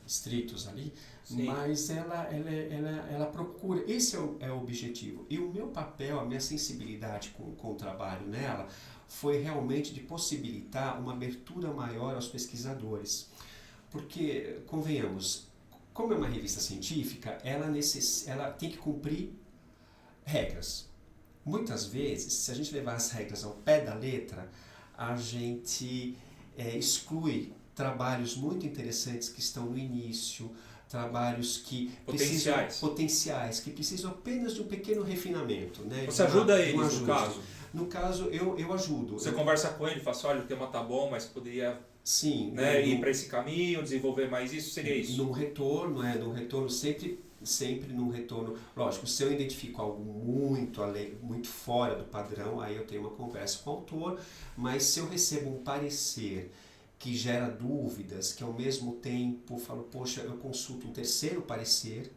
estritos ali, sim, mas ela procura, esse é o objetivo. E o meu papel, a minha sensibilidade com o trabalho nela, foi realmente de possibilitar uma abertura maior aos pesquisadores. Porque, convenhamos, como é uma revista científica, ela tem que cumprir regras. Muitas vezes, se a gente levar as regras ao pé da letra, a gente exclui trabalhos muito interessantes que estão no início, trabalhos que potenciais, que precisam apenas de um pequeno refinamento. Né? Você ajuda eles, no caso? No caso, eu ajudo. Você conversa com ele e fala assim, olha, o tema tá bom, mas poderia ir para esse caminho, desenvolver mais isso, seria isso? No retorno, sempre num retorno. Lógico, se eu identifico algo muito fora do padrão, aí eu tenho uma conversa com o autor, mas se eu recebo um parecer que gera dúvidas, que ao mesmo tempo falo, poxa, eu consulto um terceiro parecer,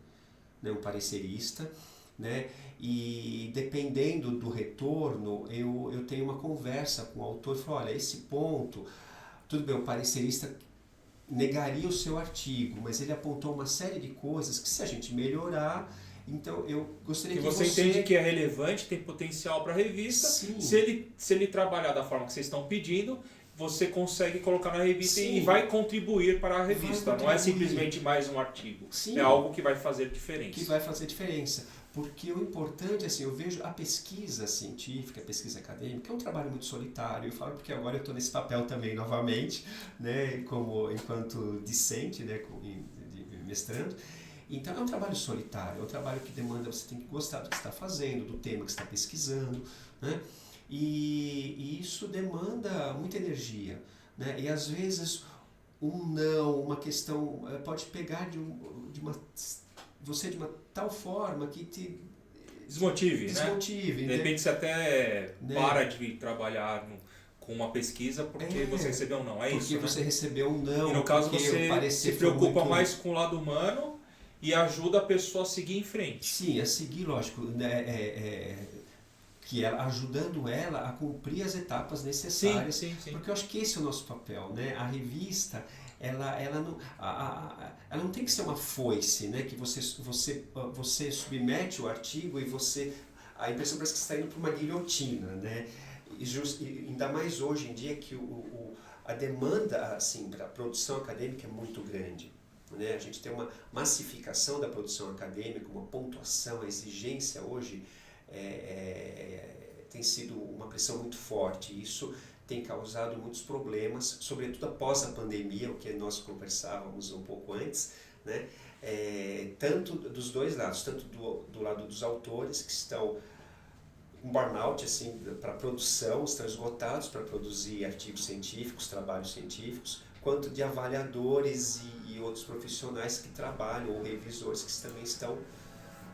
né, um parecerista, né, e dependendo do retorno, eu tenho uma conversa com o autor e falo, olha, esse ponto, tudo bem, o parecerista negaria o seu artigo, mas ele apontou uma série de coisas que se a gente melhorar, então eu gostaria que você entende que é relevante, tem potencial para a revista, sim, se ele trabalhar da forma que vocês estão pedindo, você consegue colocar na revista, sim, e vai contribuir para a revista, não é simplesmente mais um artigo, sim, é algo que vai fazer diferença. Que vai fazer diferença, porque o importante, assim, eu vejo a pesquisa científica, a pesquisa acadêmica, é um trabalho muito solitário, eu falo porque agora eu estou nesse papel também novamente, né, enquanto discente, né, mestrando. Então é um trabalho solitário, é um trabalho que demanda, você tem que gostar do que está fazendo, do tema que está pesquisando, né? E isso demanda muita energia, né? E às vezes uma questão pode pegar você de uma tal forma que te desmotive, né? De repente você até para de trabalhar com uma pesquisa porque você recebeu um não, porque isso, você recebeu um não. E no caso você se preocupa mais com o lado humano e ajuda a pessoa a seguir em frente. Sim, a seguir, lógico, né? Que ela, ajudando ela a cumprir as etapas necessárias, sim. Porque eu acho que esse é o nosso papel, né? A revista, ela não tem que ser uma foice, né? Que você submete o artigo e a impressão parece que você está indo para uma guilhotina, né? E ainda mais hoje em dia que a demanda assim, para a produção acadêmica é muito grande. Né? A gente tem uma massificação da produção acadêmica, uma pontuação, a exigência hoje tem sido uma pressão muito forte. Isso tem causado muitos problemas, sobretudo após a pandemia, o que nós conversávamos um pouco antes, né? Tanto dos dois lados, tanto do lado dos autores que estão um burnout assim, para produção, estão esgotados para produzir artigos científicos, trabalhos científicos, quanto de avaliadores e outros profissionais que trabalham, ou revisores que também estão...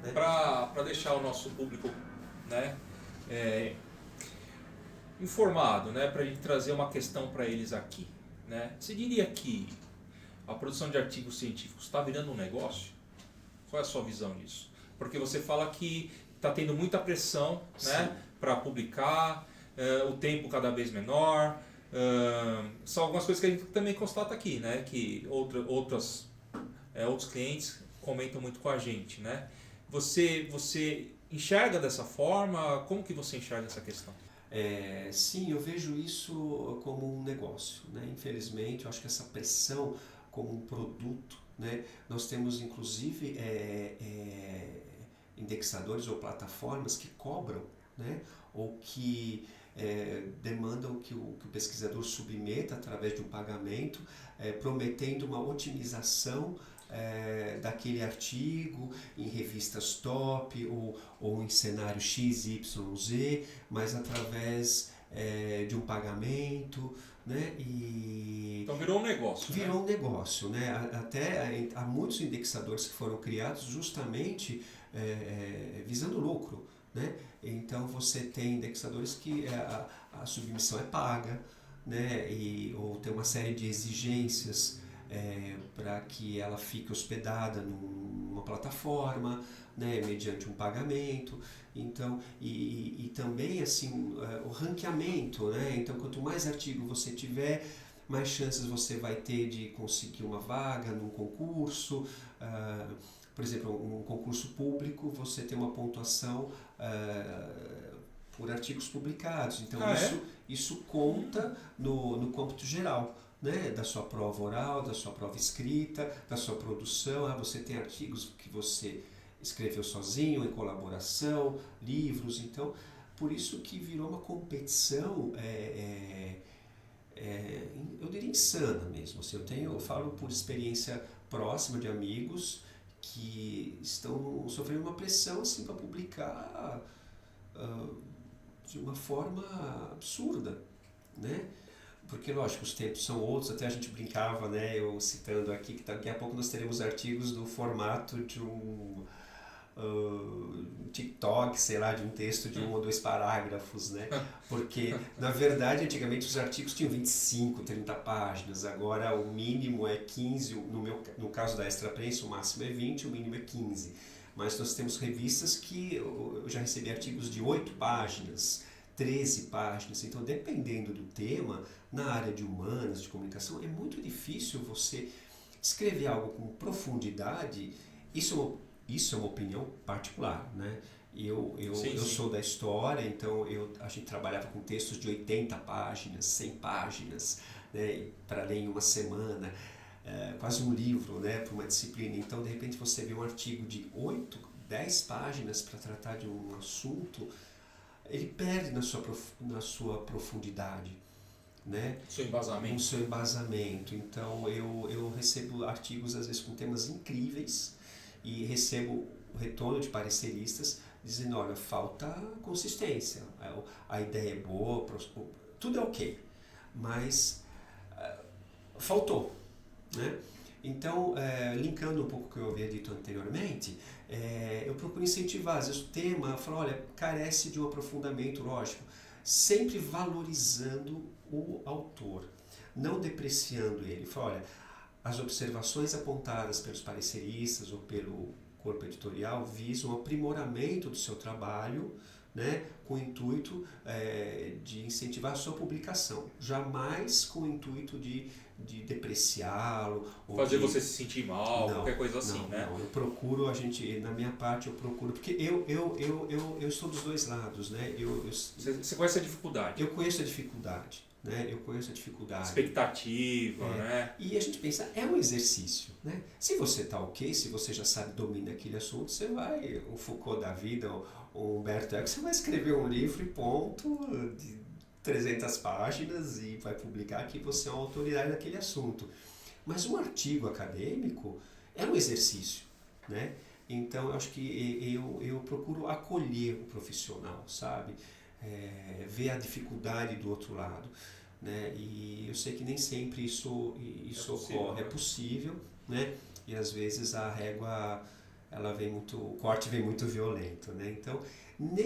Né? Para deixar o nosso público, né, informado, né, para a gente trazer uma questão para eles aqui. Né? Você diria que a produção de artigos científicos está virando um negócio? Qual é a sua visão disso? Porque você fala que está tendo muita pressão, né, para publicar, o tempo cada vez menor. São algumas coisas que a gente também constata aqui, né, que outros clientes comentam muito com a gente. Né? Você enxerga dessa forma? Como que você enxerga essa questão? Sim, eu vejo isso como um negócio. Né? Infelizmente, eu acho que essa pressão como um produto, né? Nós temos inclusive indexadores ou plataformas que cobram, né? Ou que demandam que o pesquisador submeta através de um pagamento, prometendo uma otimização daquele artigo em revistas top ou em cenário XYZ, mas através de um pagamento, né? Então virou um negócio. Virou um negócio, né? Até há muitos indexadores que foram criados justamente visando lucro, né? Então você tem indexadores que a submissão é paga, né? Ou tem uma série de exigências para que ela fique hospedada numa plataforma, né, mediante um pagamento. Então, e também assim, o ranqueamento, né? Então, quanto mais artigo você tiver, mais chances você vai ter de conseguir uma vaga num concurso. Por exemplo, um concurso público, você tem uma pontuação por artigos publicados. Então, isso conta no cômputo geral, né, da sua prova oral, da sua prova escrita, da sua produção. Você tem artigos que você escreveu sozinho, em colaboração, livros. Então, por isso que virou uma competição, eu diria insana mesmo. Assim, eu falo por experiência próxima de amigos que estão sofrendo uma pressão assim, para publicar de uma forma absurda, né? Porque, lógico, os tempos são outros, até a gente brincava, né, eu citando aqui, que daqui a pouco nós teremos artigos no formato de um TikTok, sei lá, de um texto de 1 ou 2 parágrafos, né? Porque, na verdade, antigamente os artigos tinham 25, 30 páginas, agora o mínimo é 15, no caso da Extra Prensa o máximo é 20, o mínimo é 15. Mas nós temos revistas que eu já recebi artigos de 8 páginas, 13 páginas, então dependendo do tema, na área de humanas, de comunicação, é muito difícil você escrever algo com profundidade. Isso é uma opinião particular, né? Eu sou da história, então a gente trabalhava com textos de 80 páginas, 100 páginas, né, para ler em uma semana, quase um livro, né, para uma disciplina. Então, de repente, você vê um artigo de 8, 10 páginas para tratar de um assunto, ele perde na sua profundidade, né? O seu embasamento. Então, eu recebo artigos, às vezes, com temas incríveis e recebo o retorno de pareceristas dizendo, olha, falta consistência, a ideia é boa, tudo é ok, mas faltou, né? Então, linkando um pouco o que eu havia dito anteriormente, eu procuro incentivar, às vezes o tema, eu falo, olha, carece de um aprofundamento, lógico, sempre valorizando o autor, não depreciando ele. Eu falo, olha, as observações apontadas pelos pareceristas ou pelo corpo editorial visam o aprimoramento do seu trabalho, né, com o intuito de incentivar a sua publicação, jamais com o intuito de depreciá-lo. Fazer você se sentir mal, qualquer coisa assim, né? Não, eu procuro, na minha parte eu procuro, porque eu estou dos dois lados, né? Você conhece a dificuldade. Eu conheço a dificuldade, né? Eu conheço a dificuldade. Expectativa, né? E a gente pensa, é um exercício, né? Se você está ok, se você já sabe, domina aquele assunto, você vai, o Foucault da vida, o Humberto Eco, você vai escrever um livro e ponto, de 300 páginas e vai publicar que você é uma autoridade naquele assunto. Mas um artigo acadêmico é um exercício, né? Então, eu acho que eu procuro acolher o profissional, sabe? Ver a dificuldade do outro lado, né? E eu sei que nem sempre isso ocorre, é possível, né? E às vezes a régua, o corte vem muito violento, né? Então,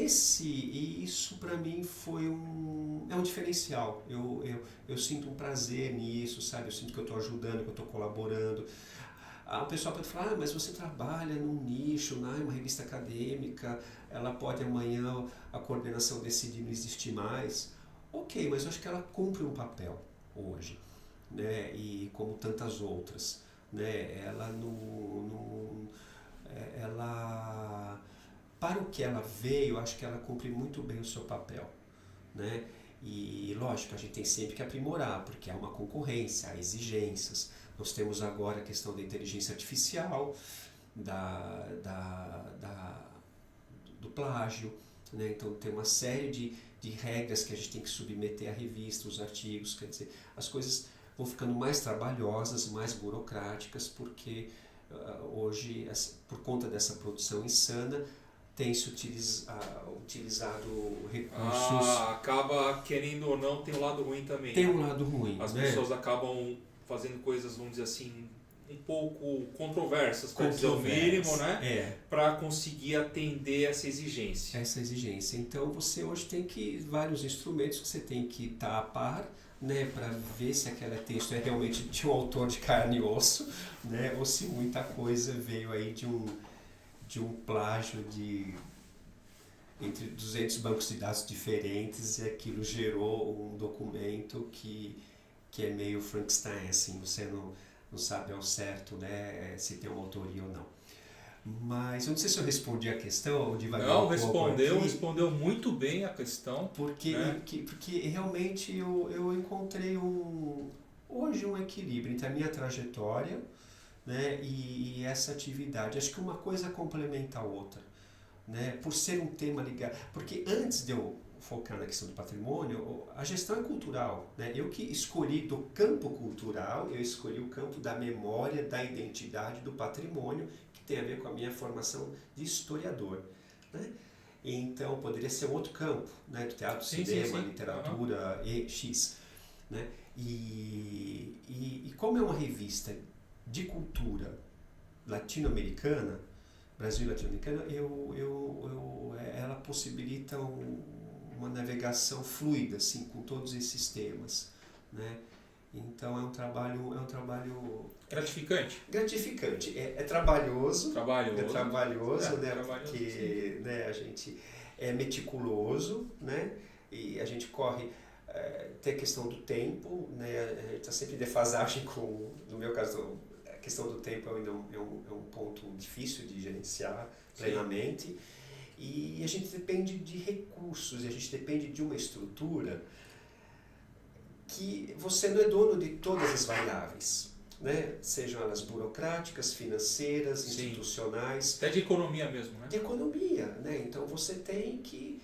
isso para mim foi um diferencial. Eu sinto um prazer nisso, sabe? Eu sinto que eu estou ajudando, que eu estou colaborando. O pessoal pode falar, mas você trabalha num nicho, né? Uma revista acadêmica, ela pode amanhã a coordenação decidir não existir mais. Ok, mas eu acho que ela cumpre um papel hoje, né? E como tantas outras, né? Ela para o que ela veio, eu acho que ela cumpre muito bem o seu papel, né? E lógico, a gente tem sempre que aprimorar, porque há uma concorrência, há exigências. Nós temos agora a questão da inteligência artificial, do plágio, né? Então tem uma série de regras que a gente tem que submeter à revista, os artigos, quer dizer, as coisas vão ficando mais trabalhosas, mais burocráticas, porque hoje, por conta dessa produção insana, tem-se utilizado recursos... acaba, querendo ou não, tem um lado ruim também. Tem um lado ruim, As né? pessoas acabam fazendo coisas, vamos dizer assim, um pouco controversas, para dizer o mínimo, né? Para conseguir atender essa exigência. Essa exigência. Então você hoje tem vários instrumentos que você tem que estar a par, né, para ver se aquele texto é realmente de um autor de carne e osso, né, ou se muita coisa veio aí de um plágio entre 200 bancos de dados diferentes, e aquilo gerou um documento que é meio Frankenstein, assim, você não sabe ao certo, né, se tem uma autoria ou não. Mas eu não sei se eu respondi a questão ou devagar. Não, respondeu muito bem a questão. Porque realmente eu encontrei hoje um equilíbrio entre a minha trajetória, né, e essa atividade. Acho que uma coisa complementa a outra, né, por ser um tema ligado. Porque antes de eu focar na questão do patrimônio, a gestão é cultural, né? Eu que escolhi do campo cultural, eu escolhi o campo da memória, da identidade, do patrimônio, que tem a ver com a minha formação de historiador, né? Então poderia ser um outro campo, né? Do teatro, cinema, literatura, X, né? E como é uma revista de cultura latino-americana, Brasil latino-americana, ela possibilita uma navegação fluida, assim, com todos esses temas, né? Então é um trabalho gratificante. É trabalhoso, né? Porque, né, a gente é meticuloso, né? E a gente corre, tem a questão do tempo, né? A gente está sempre em defasagem no meu caso, a questão do tempo ainda é um ponto difícil de gerenciar plenamente. E a gente depende de recursos, e a gente depende de uma estrutura que você não é dono de todas as variáveis, né? Sejam elas burocráticas, financeiras, institucionais. Até de economia mesmo, né? De economia, né? Então você tem que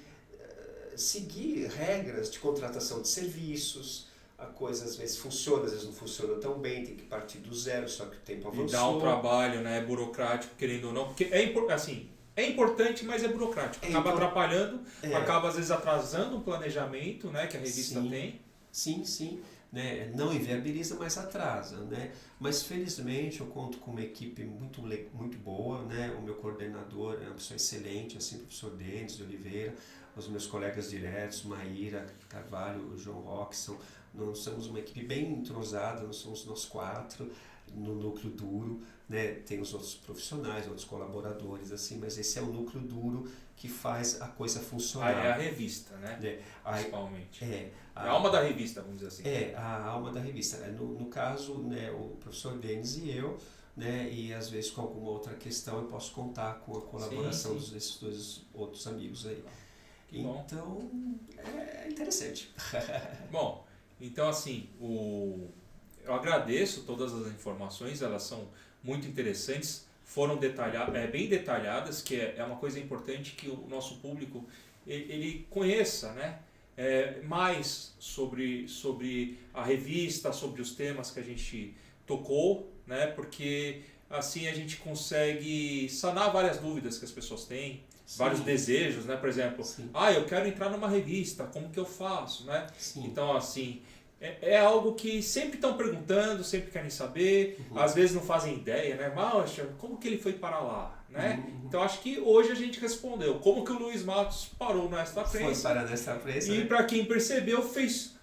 seguir regras de contratação de serviços. A coisa às vezes funciona, às vezes não funciona tão bem, tem que partir do zero, só que o tempo avançou. E dá um trabalho, né, burocrático, querendo ou não, porque é importante, mas é burocrático. Acaba atrapalhando, acaba às vezes atrasando o planejamento, né, que a revista tem. Sim. Né? Não inviabiliza, mas atrasa, né? Mas felizmente eu conto com uma equipe muito boa, né? O meu coordenador é uma pessoa excelente, assim, o professor Denis de Oliveira, os meus colegas diretos, Maíra Carvalho, o João Roxson. Nós somos uma equipe bem entrosada, nós somos nós 4 no núcleo duro, né? Tem os outros profissionais, outros colaboradores, assim, mas esse é o núcleo duro que faz a coisa funcionar. É a revista, né? Principalmente. A alma da revista, vamos dizer assim. A alma da revista. No caso, né, o professor Denis e eu, né, e às vezes com alguma outra questão eu posso contar com a colaboração desses 2 outros amigos aí. Então, é interessante. Bom, então assim, eu agradeço todas as informações, elas são muito interessantes, foram bem detalhadas, que é uma coisa importante que o nosso público ele conheça, né? Mais sobre a revista, sobre os temas que a gente tocou, né? Porque assim a gente consegue sanar várias dúvidas que as pessoas têm, vários desejos, né? Por exemplo, eu quero entrar numa revista, como que eu faço, né? Então, assim, é algo que sempre estão perguntando, sempre querem saber, às vezes não fazem ideia, né? Mas como que ele foi para lá? Né? Então acho que hoje a gente respondeu como que o Luiz Matos parou na Extra Prensa. Foi parar na Extra Prensa. E para quem percebeu,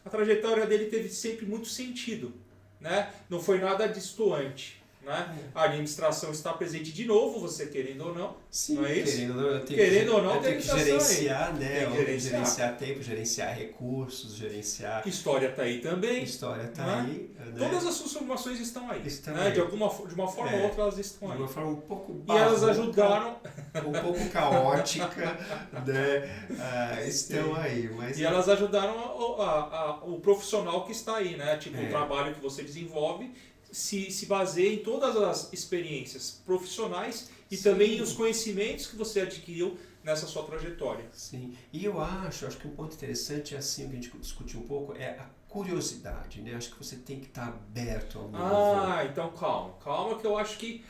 a trajetória dele teve sempre muito sentido, né? Não foi nada distoante, né? A administração está presente de novo, você querendo ou não. Sim, não é isso? Querendo ou não, tem que gerenciar, aí. né? Gerenciar tempo, gerenciar recursos, gerenciar... História está aí também. História está aí. Né? Todas as transformações estão aí. Estão né? aí. De uma forma ou outra elas estão aí. De uma forma um pouco barroca, e elas ajudaram... um pouco caótica, né? Estão aí. Mas e elas ajudaram o profissional que está aí, né? Tipo, o trabalho que você desenvolve se baseia em todas as experiências profissionais e também os conhecimentos que você adquiriu nessa sua trajetória. Sim, e eu acho que um ponto interessante é assim, o que a gente discutiu um pouco, é a curiosidade, né? Acho que você tem que estar aberto ao novo. Então calma que eu acho que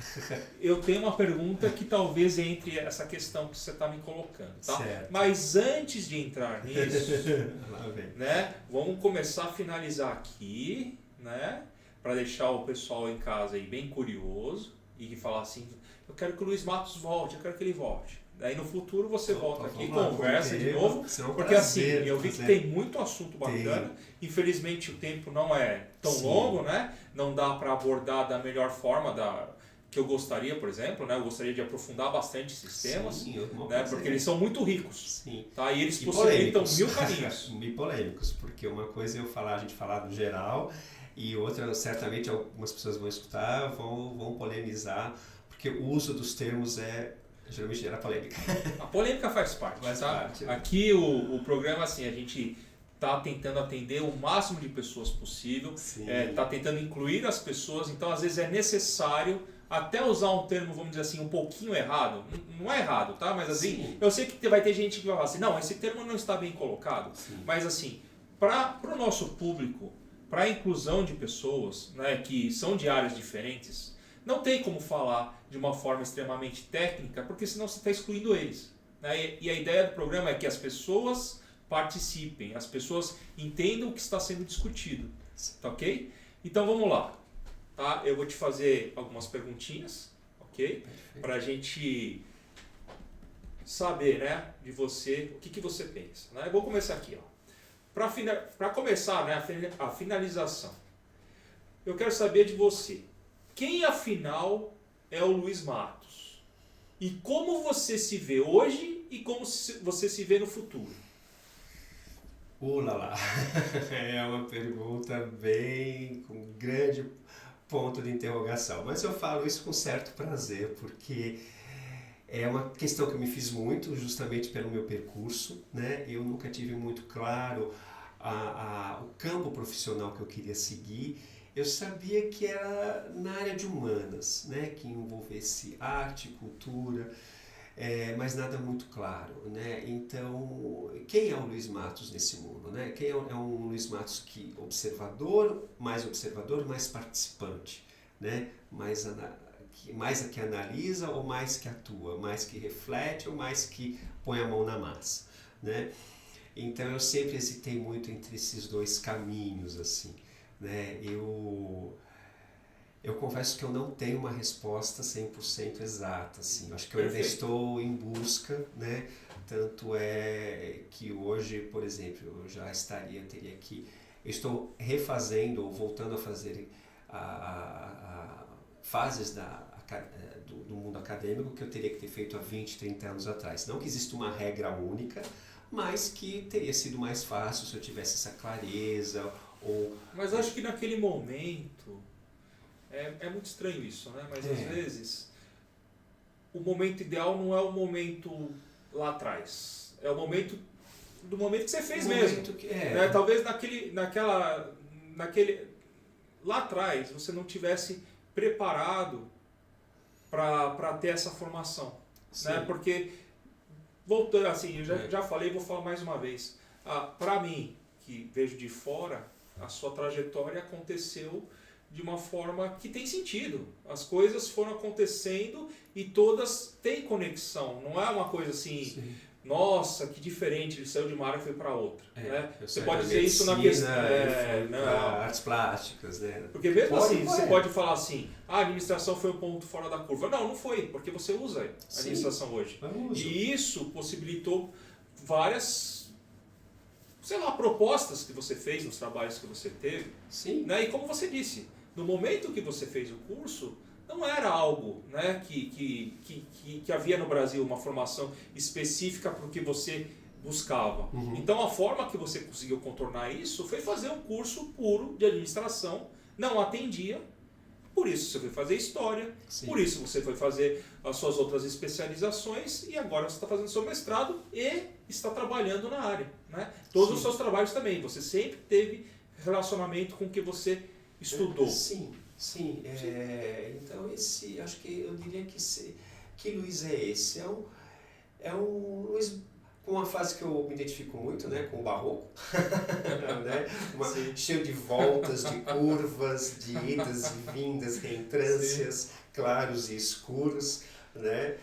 eu tenho uma pergunta que talvez entre essa questão que você está me colocando, tá? Certo. Mas antes de entrar nisso, Lá vem. né, vamos começar a finalizar aqui, né, para deixar o pessoal em casa aí bem curioso e falar assim, eu quero que o Luiz Matos volte, eu quero que ele volte. Daí no futuro você volta aqui, conversa de novo, porque assim, eu vi que tem muito assunto bacana, infelizmente o tempo não é tão longo, né? Não dá para abordar da melhor forma que eu gostaria, por exemplo, né? Eu gostaria de aprofundar bastante esses temas, né? Porque eles são muito ricos, tá? E eles possibilitam mil caminhos. E polêmicos, porque uma coisa é a gente falar do geral, e outra, certamente algumas pessoas vão escutar, vão polemizar, porque o uso dos termos geralmente gera polêmica. A polêmica faz parte, tá? Aqui o programa, assim, a gente está tentando atender o máximo de pessoas possível, está tentando incluir as pessoas, então às vezes é necessário até usar um termo, vamos dizer assim, um pouquinho errado. Não é errado, tá? Mas assim, eu sei que vai ter gente que vai falar assim, não, esse termo não está bem colocado, mas assim, para o nosso público, para a inclusão de pessoas, né, que são de áreas diferentes, não tem como falar de uma forma extremamente técnica, porque senão você está excluindo eles, né? E a ideia do programa é que as pessoas participem, as pessoas entendam o que está sendo discutido, tá ok? Então vamos lá, tá? Eu vou te fazer algumas perguntinhas, ok? Para a gente saber, né, de você, o que você pensa, né? Eu vou começar aqui, ó. Para começar, né, a finalização, eu quero saber de você. Quem, afinal, é o Luiz Matos? E como você se vê hoje e como você se vê no futuro? Lá. É uma pergunta com grande ponto de interrogação. Mas eu falo isso com certo prazer, porque é uma questão que eu me fiz muito, justamente pelo meu percurso, né? Eu nunca tive muito claro o campo profissional que eu queria seguir. Eu sabia que era na área de humanas, né? Que envolvesse arte, cultura, mas nada muito claro, né? Então, quem é o Luiz Matos nesse mundo, né? Quem é um Luiz Matos observador, mais participante, né? Mais que analisa ou mais que atua, mais que reflete ou mais que põe a mão na massa, né? Então eu sempre hesitei muito entre esses dois caminhos, assim, né? Eu confesso que eu não tenho uma resposta 100% exata, assim. Acho que eu ainda estou em busca, né? Tanto é que hoje, por exemplo, eu estou refazendo ou voltando a fazer fases do mundo acadêmico que eu teria que ter feito há 20, 30 anos atrás. Não que exista uma regra única, mas que teria sido mais fácil se eu tivesse essa clareza. Mas acho que naquele momento, é muito estranho isso, né? Mas às vezes, o momento ideal não é o momento lá atrás. É o momento que você fez mesmo. Né? Talvez lá atrás você não tivesse preparado para ter essa formação. Né? Porque, voltando assim, eu já falei, vou falar mais uma vez. Para mim, que vejo de fora, a sua trajetória aconteceu de uma forma que tem sentido. As coisas foram acontecendo e todas têm conexão. Não é uma coisa assim, nossa, que diferente, ele saiu de uma área e foi para outra. Né? Você pode dizer isso na questão... artes plásticas, né? Porque mesmo assim, você pode falar assim, a administração foi um ponto fora da curva. Não foi, porque você usa a administração hoje. E isso possibilitou várias... propostas que você fez nos trabalhos que você teve. Né? E como você disse, no momento que você fez o curso, não era algo, né, que havia no Brasil uma formação específica para o que você buscava. Então a forma que você conseguiu contornar isso foi fazer um curso puro de administração, não atendia, por isso você foi fazer história, por isso você foi fazer as suas outras especializações e agora você está fazendo seu mestrado e está trabalhando na área. Né? Todos os seus trabalhos também, você sempre teve relacionamento com o que você estudou. Sim. Então acho que eu diria que Luiz é esse. É um Luiz com uma fase que eu me identifico muito, né, com o barroco, né, cheio de voltas, de curvas, de idas e vindas, reentrâncias, claros e escuros, né.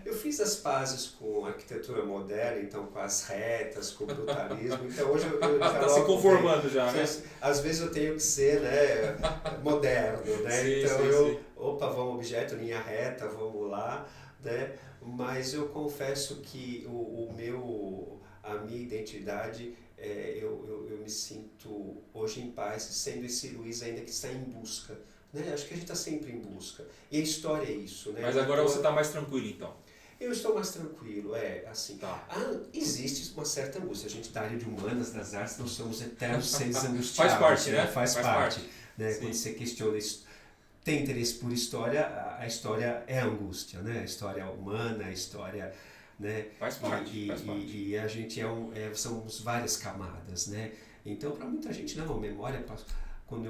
Eu fiz as pazes com a arquitetura moderna, então com as retas, com o brutalismo, então hoje eu está se conformando já, né? Às vezes eu tenho que ser, né, moderno, né, Sim, então sim. opa, vamos objeto, linha reta, vamos lá, né, mas eu confesso que a minha identidade, eu me sinto hoje em paz, sendo esse Luiz ainda que está em busca, né, acho que a gente está sempre em busca, e a história é isso, né. Mas agora você está mais tranquilo, então? Eu estou mais tranquilo, assim. Tá. Existe uma certa angústia. A gente da área de humanas, das artes, nós somos eternos seres angustiados. Faz parte, né? Faz parte. Né? Quando você questiona isso, tem interesse por história, a história é angústia, né? A história humana, a história... Né? Faz parte. E a gente somos várias camadas, né? Então, para muita gente, não, memória... Quando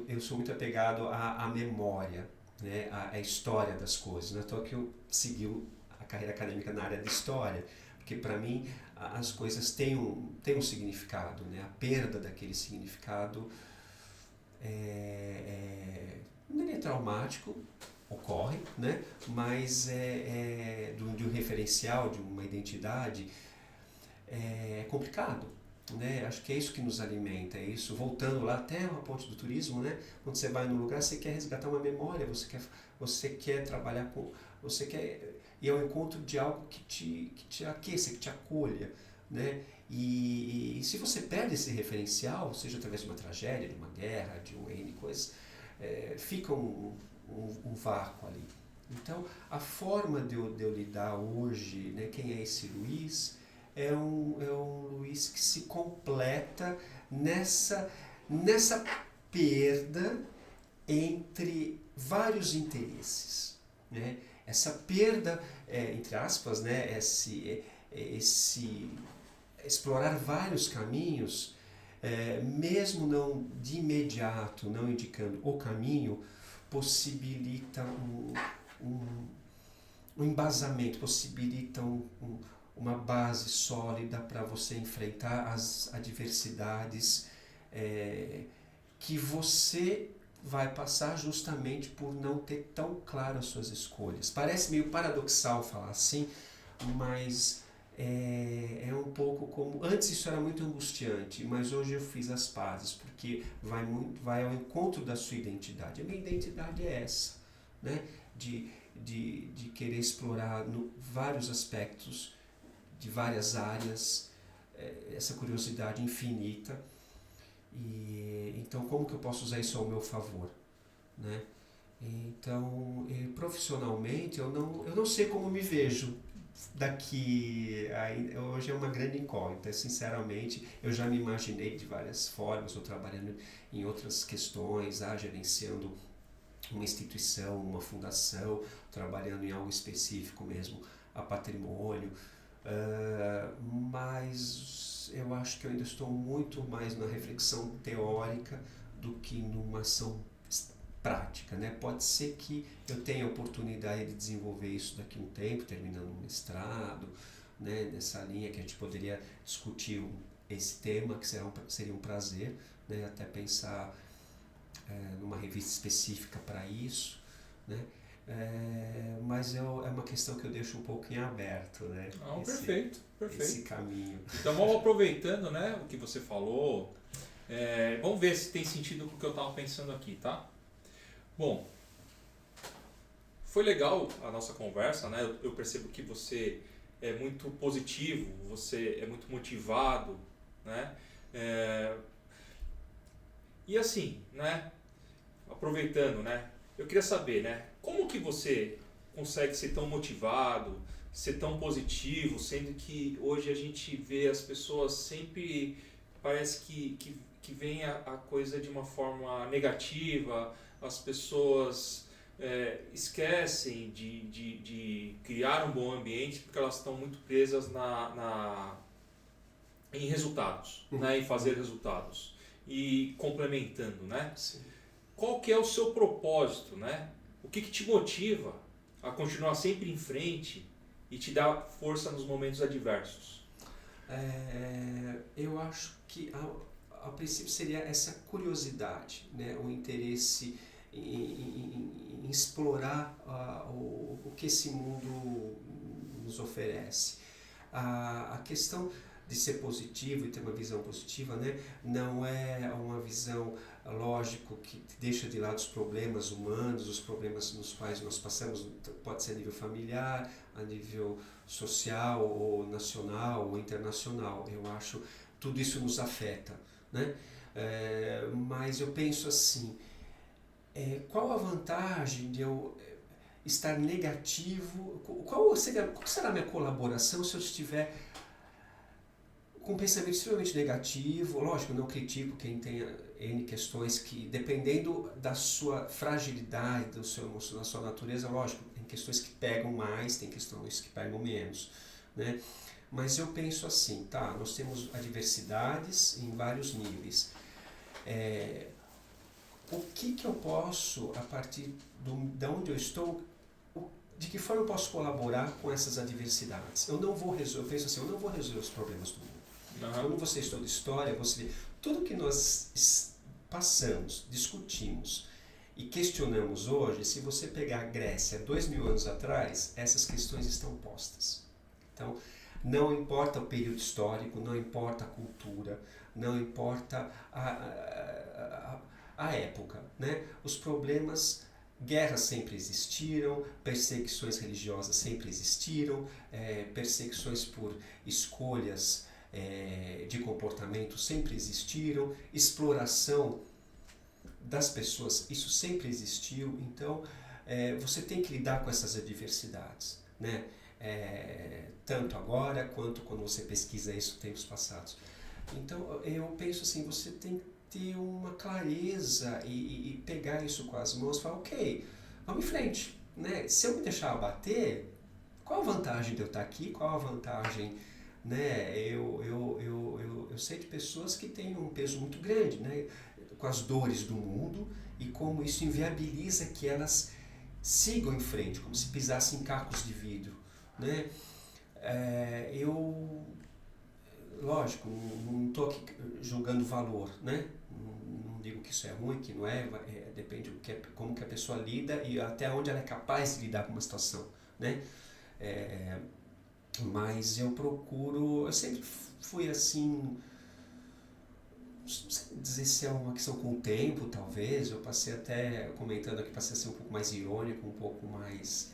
eu sou muito apegado à memória, né, a história das coisas. Não é à toa que eu segui a carreira acadêmica na área de história, porque para mim as coisas têm um significado, né? A perda daquele significado não é traumático, ocorre, né? Mas de um referencial, de uma identidade, é complicado. Né? Acho que é isso que nos alimenta, é isso, voltando lá até a ponte do turismo, né? Quando você vai num lugar, você quer resgatar uma memória, você quer trabalhar com, você quer ir ao encontro de algo que te aqueça, que te acolha, né? E se você perde esse referencial, seja através de uma tragédia, de uma guerra, de um N coisas, fica um vácuo ali. Então, a forma de eu lidar hoje, né? Quem é esse Luiz? É um Luiz que se completa nessa perda entre vários interesses, né? Essa perda, entre aspas, né? esse explorar vários caminhos, mesmo não de imediato, não indicando o caminho, possibilita um embasamento, possibilita uma base sólida para você enfrentar as adversidades que você vai passar justamente por não ter tão claro as suas escolhas. Parece meio paradoxal falar assim, mas é um pouco como... Antes isso era muito angustiante, mas hoje eu fiz as pazes, porque vai ao encontro da sua identidade. A minha identidade é essa, né? De querer explorar vários aspectos de várias áreas, essa curiosidade infinita. E então como que eu posso usar isso ao meu favor, né? Então, profissionalmente eu não sei como me vejo daqui. Hoje é uma grande incógnita, sinceramente. Eu já me imaginei de várias formas, estou trabalhando em outras questões, gerenciando uma instituição, uma fundação, trabalhando em algo específico mesmo, a patrimônio. Mas eu acho que eu ainda estou muito mais na reflexão teórica do que numa ação prática, né? Pode ser que eu tenha a oportunidade de desenvolver isso daqui a um tempo, terminando um mestrado, né? Nessa linha que a gente poderia discutir esse tema, que seria um prazer, né? Até pensar numa revista específica para isso, né? Mas é uma questão que eu deixo um pouco em aberto, né? Perfeito. Esse caminho. Então vamos aproveitando, né, o que você falou, vamos ver se tem sentido com o que eu estava pensando aqui, tá? Bom, foi legal a nossa conversa, né? Eu percebo que você é muito positivo, você é muito motivado, né? E assim, né? Aproveitando, né? Eu queria saber, né? Como que você consegue ser tão motivado, ser tão positivo, sendo que hoje a gente vê as pessoas sempre, parece que vem a coisa de uma forma negativa, as pessoas esquecem de criar um bom ambiente porque elas estão muito presas em resultados, né? Em fazer resultados e complementando, né? Sim. Qual que é o seu propósito, né? O que te motiva a continuar sempre em frente e te dá força nos momentos adversos? Eu acho que a princípio seria essa curiosidade, né? O interesse em explorar o que esse mundo nos oferece. A questão de ser positivo e ter uma visão positiva, né, não é uma visão, lógico, que deixa de lado os problemas humanos, os problemas nos quais nós passamos, pode ser a nível familiar, a nível social, ou nacional, ou internacional. Eu acho que tudo isso nos afeta, né? Mas eu penso assim, qual a vantagem de eu estar negativo? Qual será a minha colaboração se eu estiver com um pensamento extremamente negativo? Lógico, eu não critico quem tem N questões que, dependendo da sua fragilidade, da sua natureza, lógico, tem questões que pegam mais, tem questões que pegam menos, né? Mas eu penso assim, tá, nós temos adversidades em vários níveis. O que eu posso, a partir de onde eu estou, de que forma eu posso colaborar com essas adversidades? Eu penso assim, eu não vou resolver os problemas do mundo. Quando você estuda história, você vê tudo que nós passamos, discutimos e questionamos hoje. Se você pegar a Grécia 2000 anos atrás, essas questões estão postas. Então, não importa o período histórico, não importa a cultura, não importa a época, né? Os problemas, guerras sempre existiram, perseguições religiosas sempre existiram, perseguições por escolhas de comportamento sempre existiram, exploração das pessoas, isso sempre existiu. Então, você tem que lidar com essas adversidades, né? Tanto agora quanto quando você pesquisa isso tempos passados. Então, eu penso assim, você tem que ter uma clareza e pegar isso com as mãos e falar, ok, vamos em frente, né? Se eu me deixar abater, qual a vantagem de eu estar aqui? Qual a vantagem, né? Eu sei de pessoas que têm um peso muito grande, né, com as dores do mundo, e como isso inviabiliza que elas sigam em frente, como se pisassem em cacos de vidro, né? Lógico, não estou aqui julgando valor, né? Não digo que isso é ruim, que não é, depende como que a pessoa lida e até onde ela é capaz de lidar com uma situação, né? Mas eu sempre fui assim, não sei dizer se é uma questão com o tempo, talvez. Eu passei até, comentando aqui, passei a ser um pouco mais irônico, um pouco mais,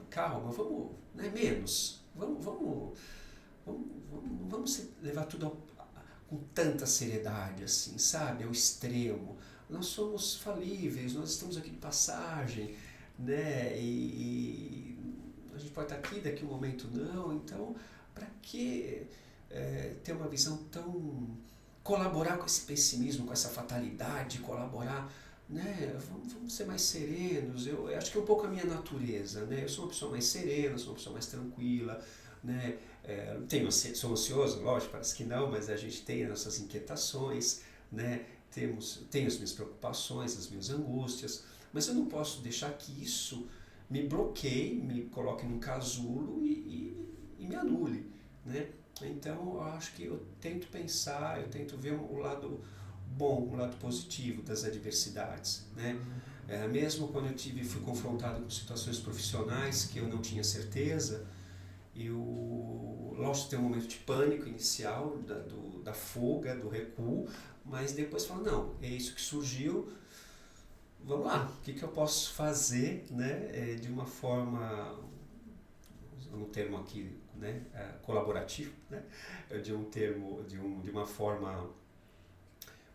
calma, vamos, né, menos, vamos levar tudo com tanta seriedade, assim, sabe, ao extremo. Nós somos falíveis, nós estamos aqui de passagem, né, e a gente pode estar aqui, daqui um momento não. Então, para que ter uma visão tão... colaborar com esse pessimismo, com essa fatalidade, colaborar, né? Vamos ser mais serenos. Eu acho que é um pouco a minha natureza, né? Eu sou uma pessoa mais serena, sou uma pessoa mais tranquila, né? Sou ansioso, lógico, parece que não, mas a gente tem as nossas inquietações, né? Tenho as minhas preocupações, as minhas angústias, mas eu não posso deixar que isso me bloqueie, me coloque num casulo e me anule, né? Então, eu acho que eu tento pensar, eu tento ver o lado bom, o lado positivo das adversidades, né? Mesmo quando eu fui confrontado com situações profissionais que eu não tinha certeza, lógico, tem um momento de pânico inicial, da fuga, do recuo, mas depois falo, não, é isso que surgiu, vamos lá, o que eu posso fazer, né, de uma forma, usando um termo aqui, né, colaborativo, né, de uma forma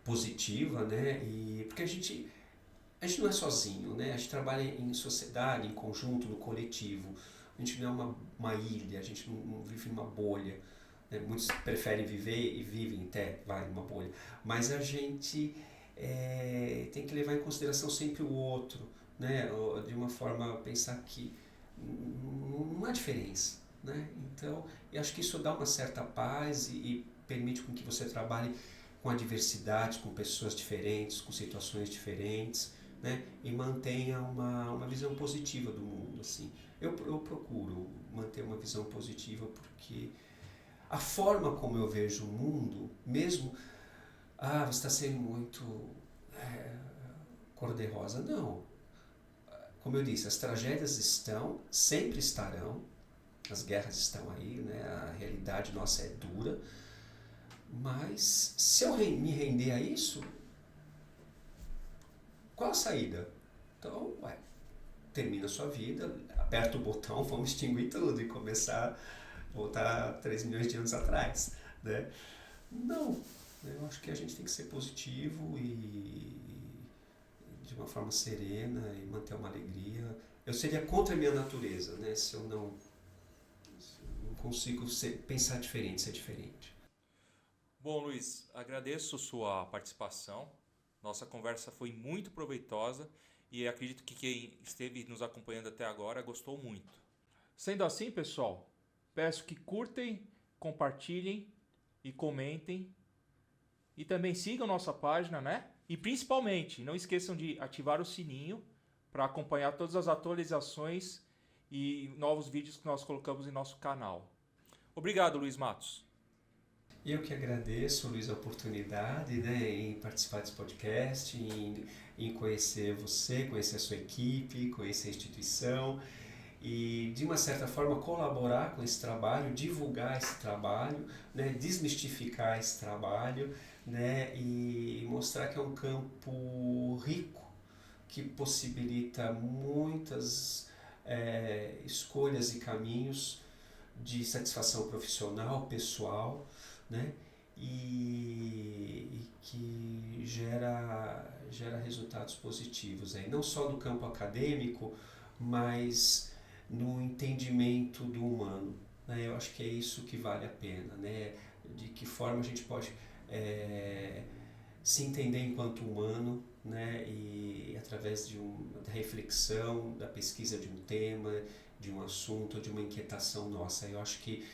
positiva, né, porque a gente não é sozinho, né, a gente trabalha em sociedade, em conjunto, no coletivo, a gente não é uma ilha, a gente não vive numa bolha, né, muitos preferem viver e vivem até, numa bolha, mas a gente tem que levar em consideração sempre o outro, né, de uma forma pensar que não há diferença, né? Então, eu acho que isso dá uma certa paz e permite com que você trabalhe com a diversidade, com pessoas diferentes, com situações diferentes, né? E mantenha uma visão positiva do mundo, assim. Eu procuro manter uma visão positiva porque a forma como eu vejo o mundo, mesmo, você está sendo muito cor-de-rosa, não. Como eu disse, as tragédias sempre estarão, as guerras estão aí, né? A realidade nossa é dura, mas se eu me render a isso, qual a saída? Então, termina a sua vida, aperta o botão, vamos extinguir tudo e começar a voltar 3 milhões de anos atrás, né? Não, eu acho que a gente tem que ser positivo e de uma forma serena e manter uma alegria. Eu seria contra a minha natureza, né? Se eu não consigo pensar diferente, ser diferente. Bom, Luiz, agradeço sua participação. Nossa conversa foi muito proveitosa e acredito que quem esteve nos acompanhando até agora gostou muito. Sendo assim, pessoal, peço que curtem, compartilhem e comentem. E também sigam nossa página, né? E principalmente, não esqueçam de ativar o sininho para acompanhar todas as atualizações e novos vídeos que nós colocamos em nosso canal. Obrigado, Luiz Matos. Eu que agradeço, Luiz, a oportunidade, né, em participar desse podcast, em conhecer você, conhecer a sua equipe, conhecer a instituição e, de uma certa forma, colaborar com esse trabalho, divulgar esse trabalho, né, desmistificar esse trabalho, né, e mostrar que é um campo rico, que possibilita muitas escolhas e caminhos de satisfação profissional, pessoal, né, e que gera resultados positivos, aí, não só no campo acadêmico, mas no entendimento do humano, né? Eu acho que é isso que vale a pena, né? De que forma a gente pode se entender enquanto humano, né? E através da reflexão, da pesquisa de um tema, de um assunto, de uma inquietação nossa. Eu acho que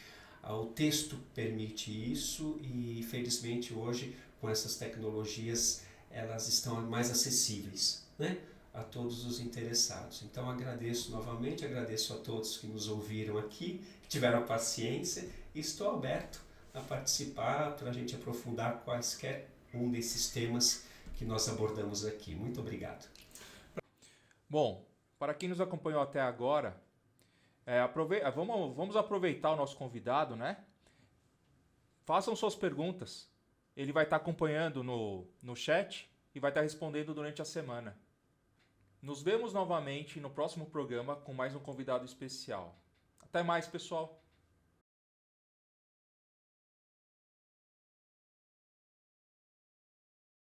o texto permite isso e, felizmente, hoje, com essas tecnologias, elas estão mais acessíveis, né, a todos os interessados. Então, agradeço novamente, agradeço a todos que nos ouviram aqui, que tiveram paciência e estou aberto a participar para a gente aprofundar quaisquer um desses temas que nós abordamos aqui. Muito obrigado. Bom, para quem nos acompanhou até agora, vamos aproveitar o nosso convidado, né? Façam suas perguntas. Ele vai estar acompanhando no chat e vai estar respondendo durante a semana. Nos vemos novamente no próximo programa com mais um convidado especial. Até mais, pessoal!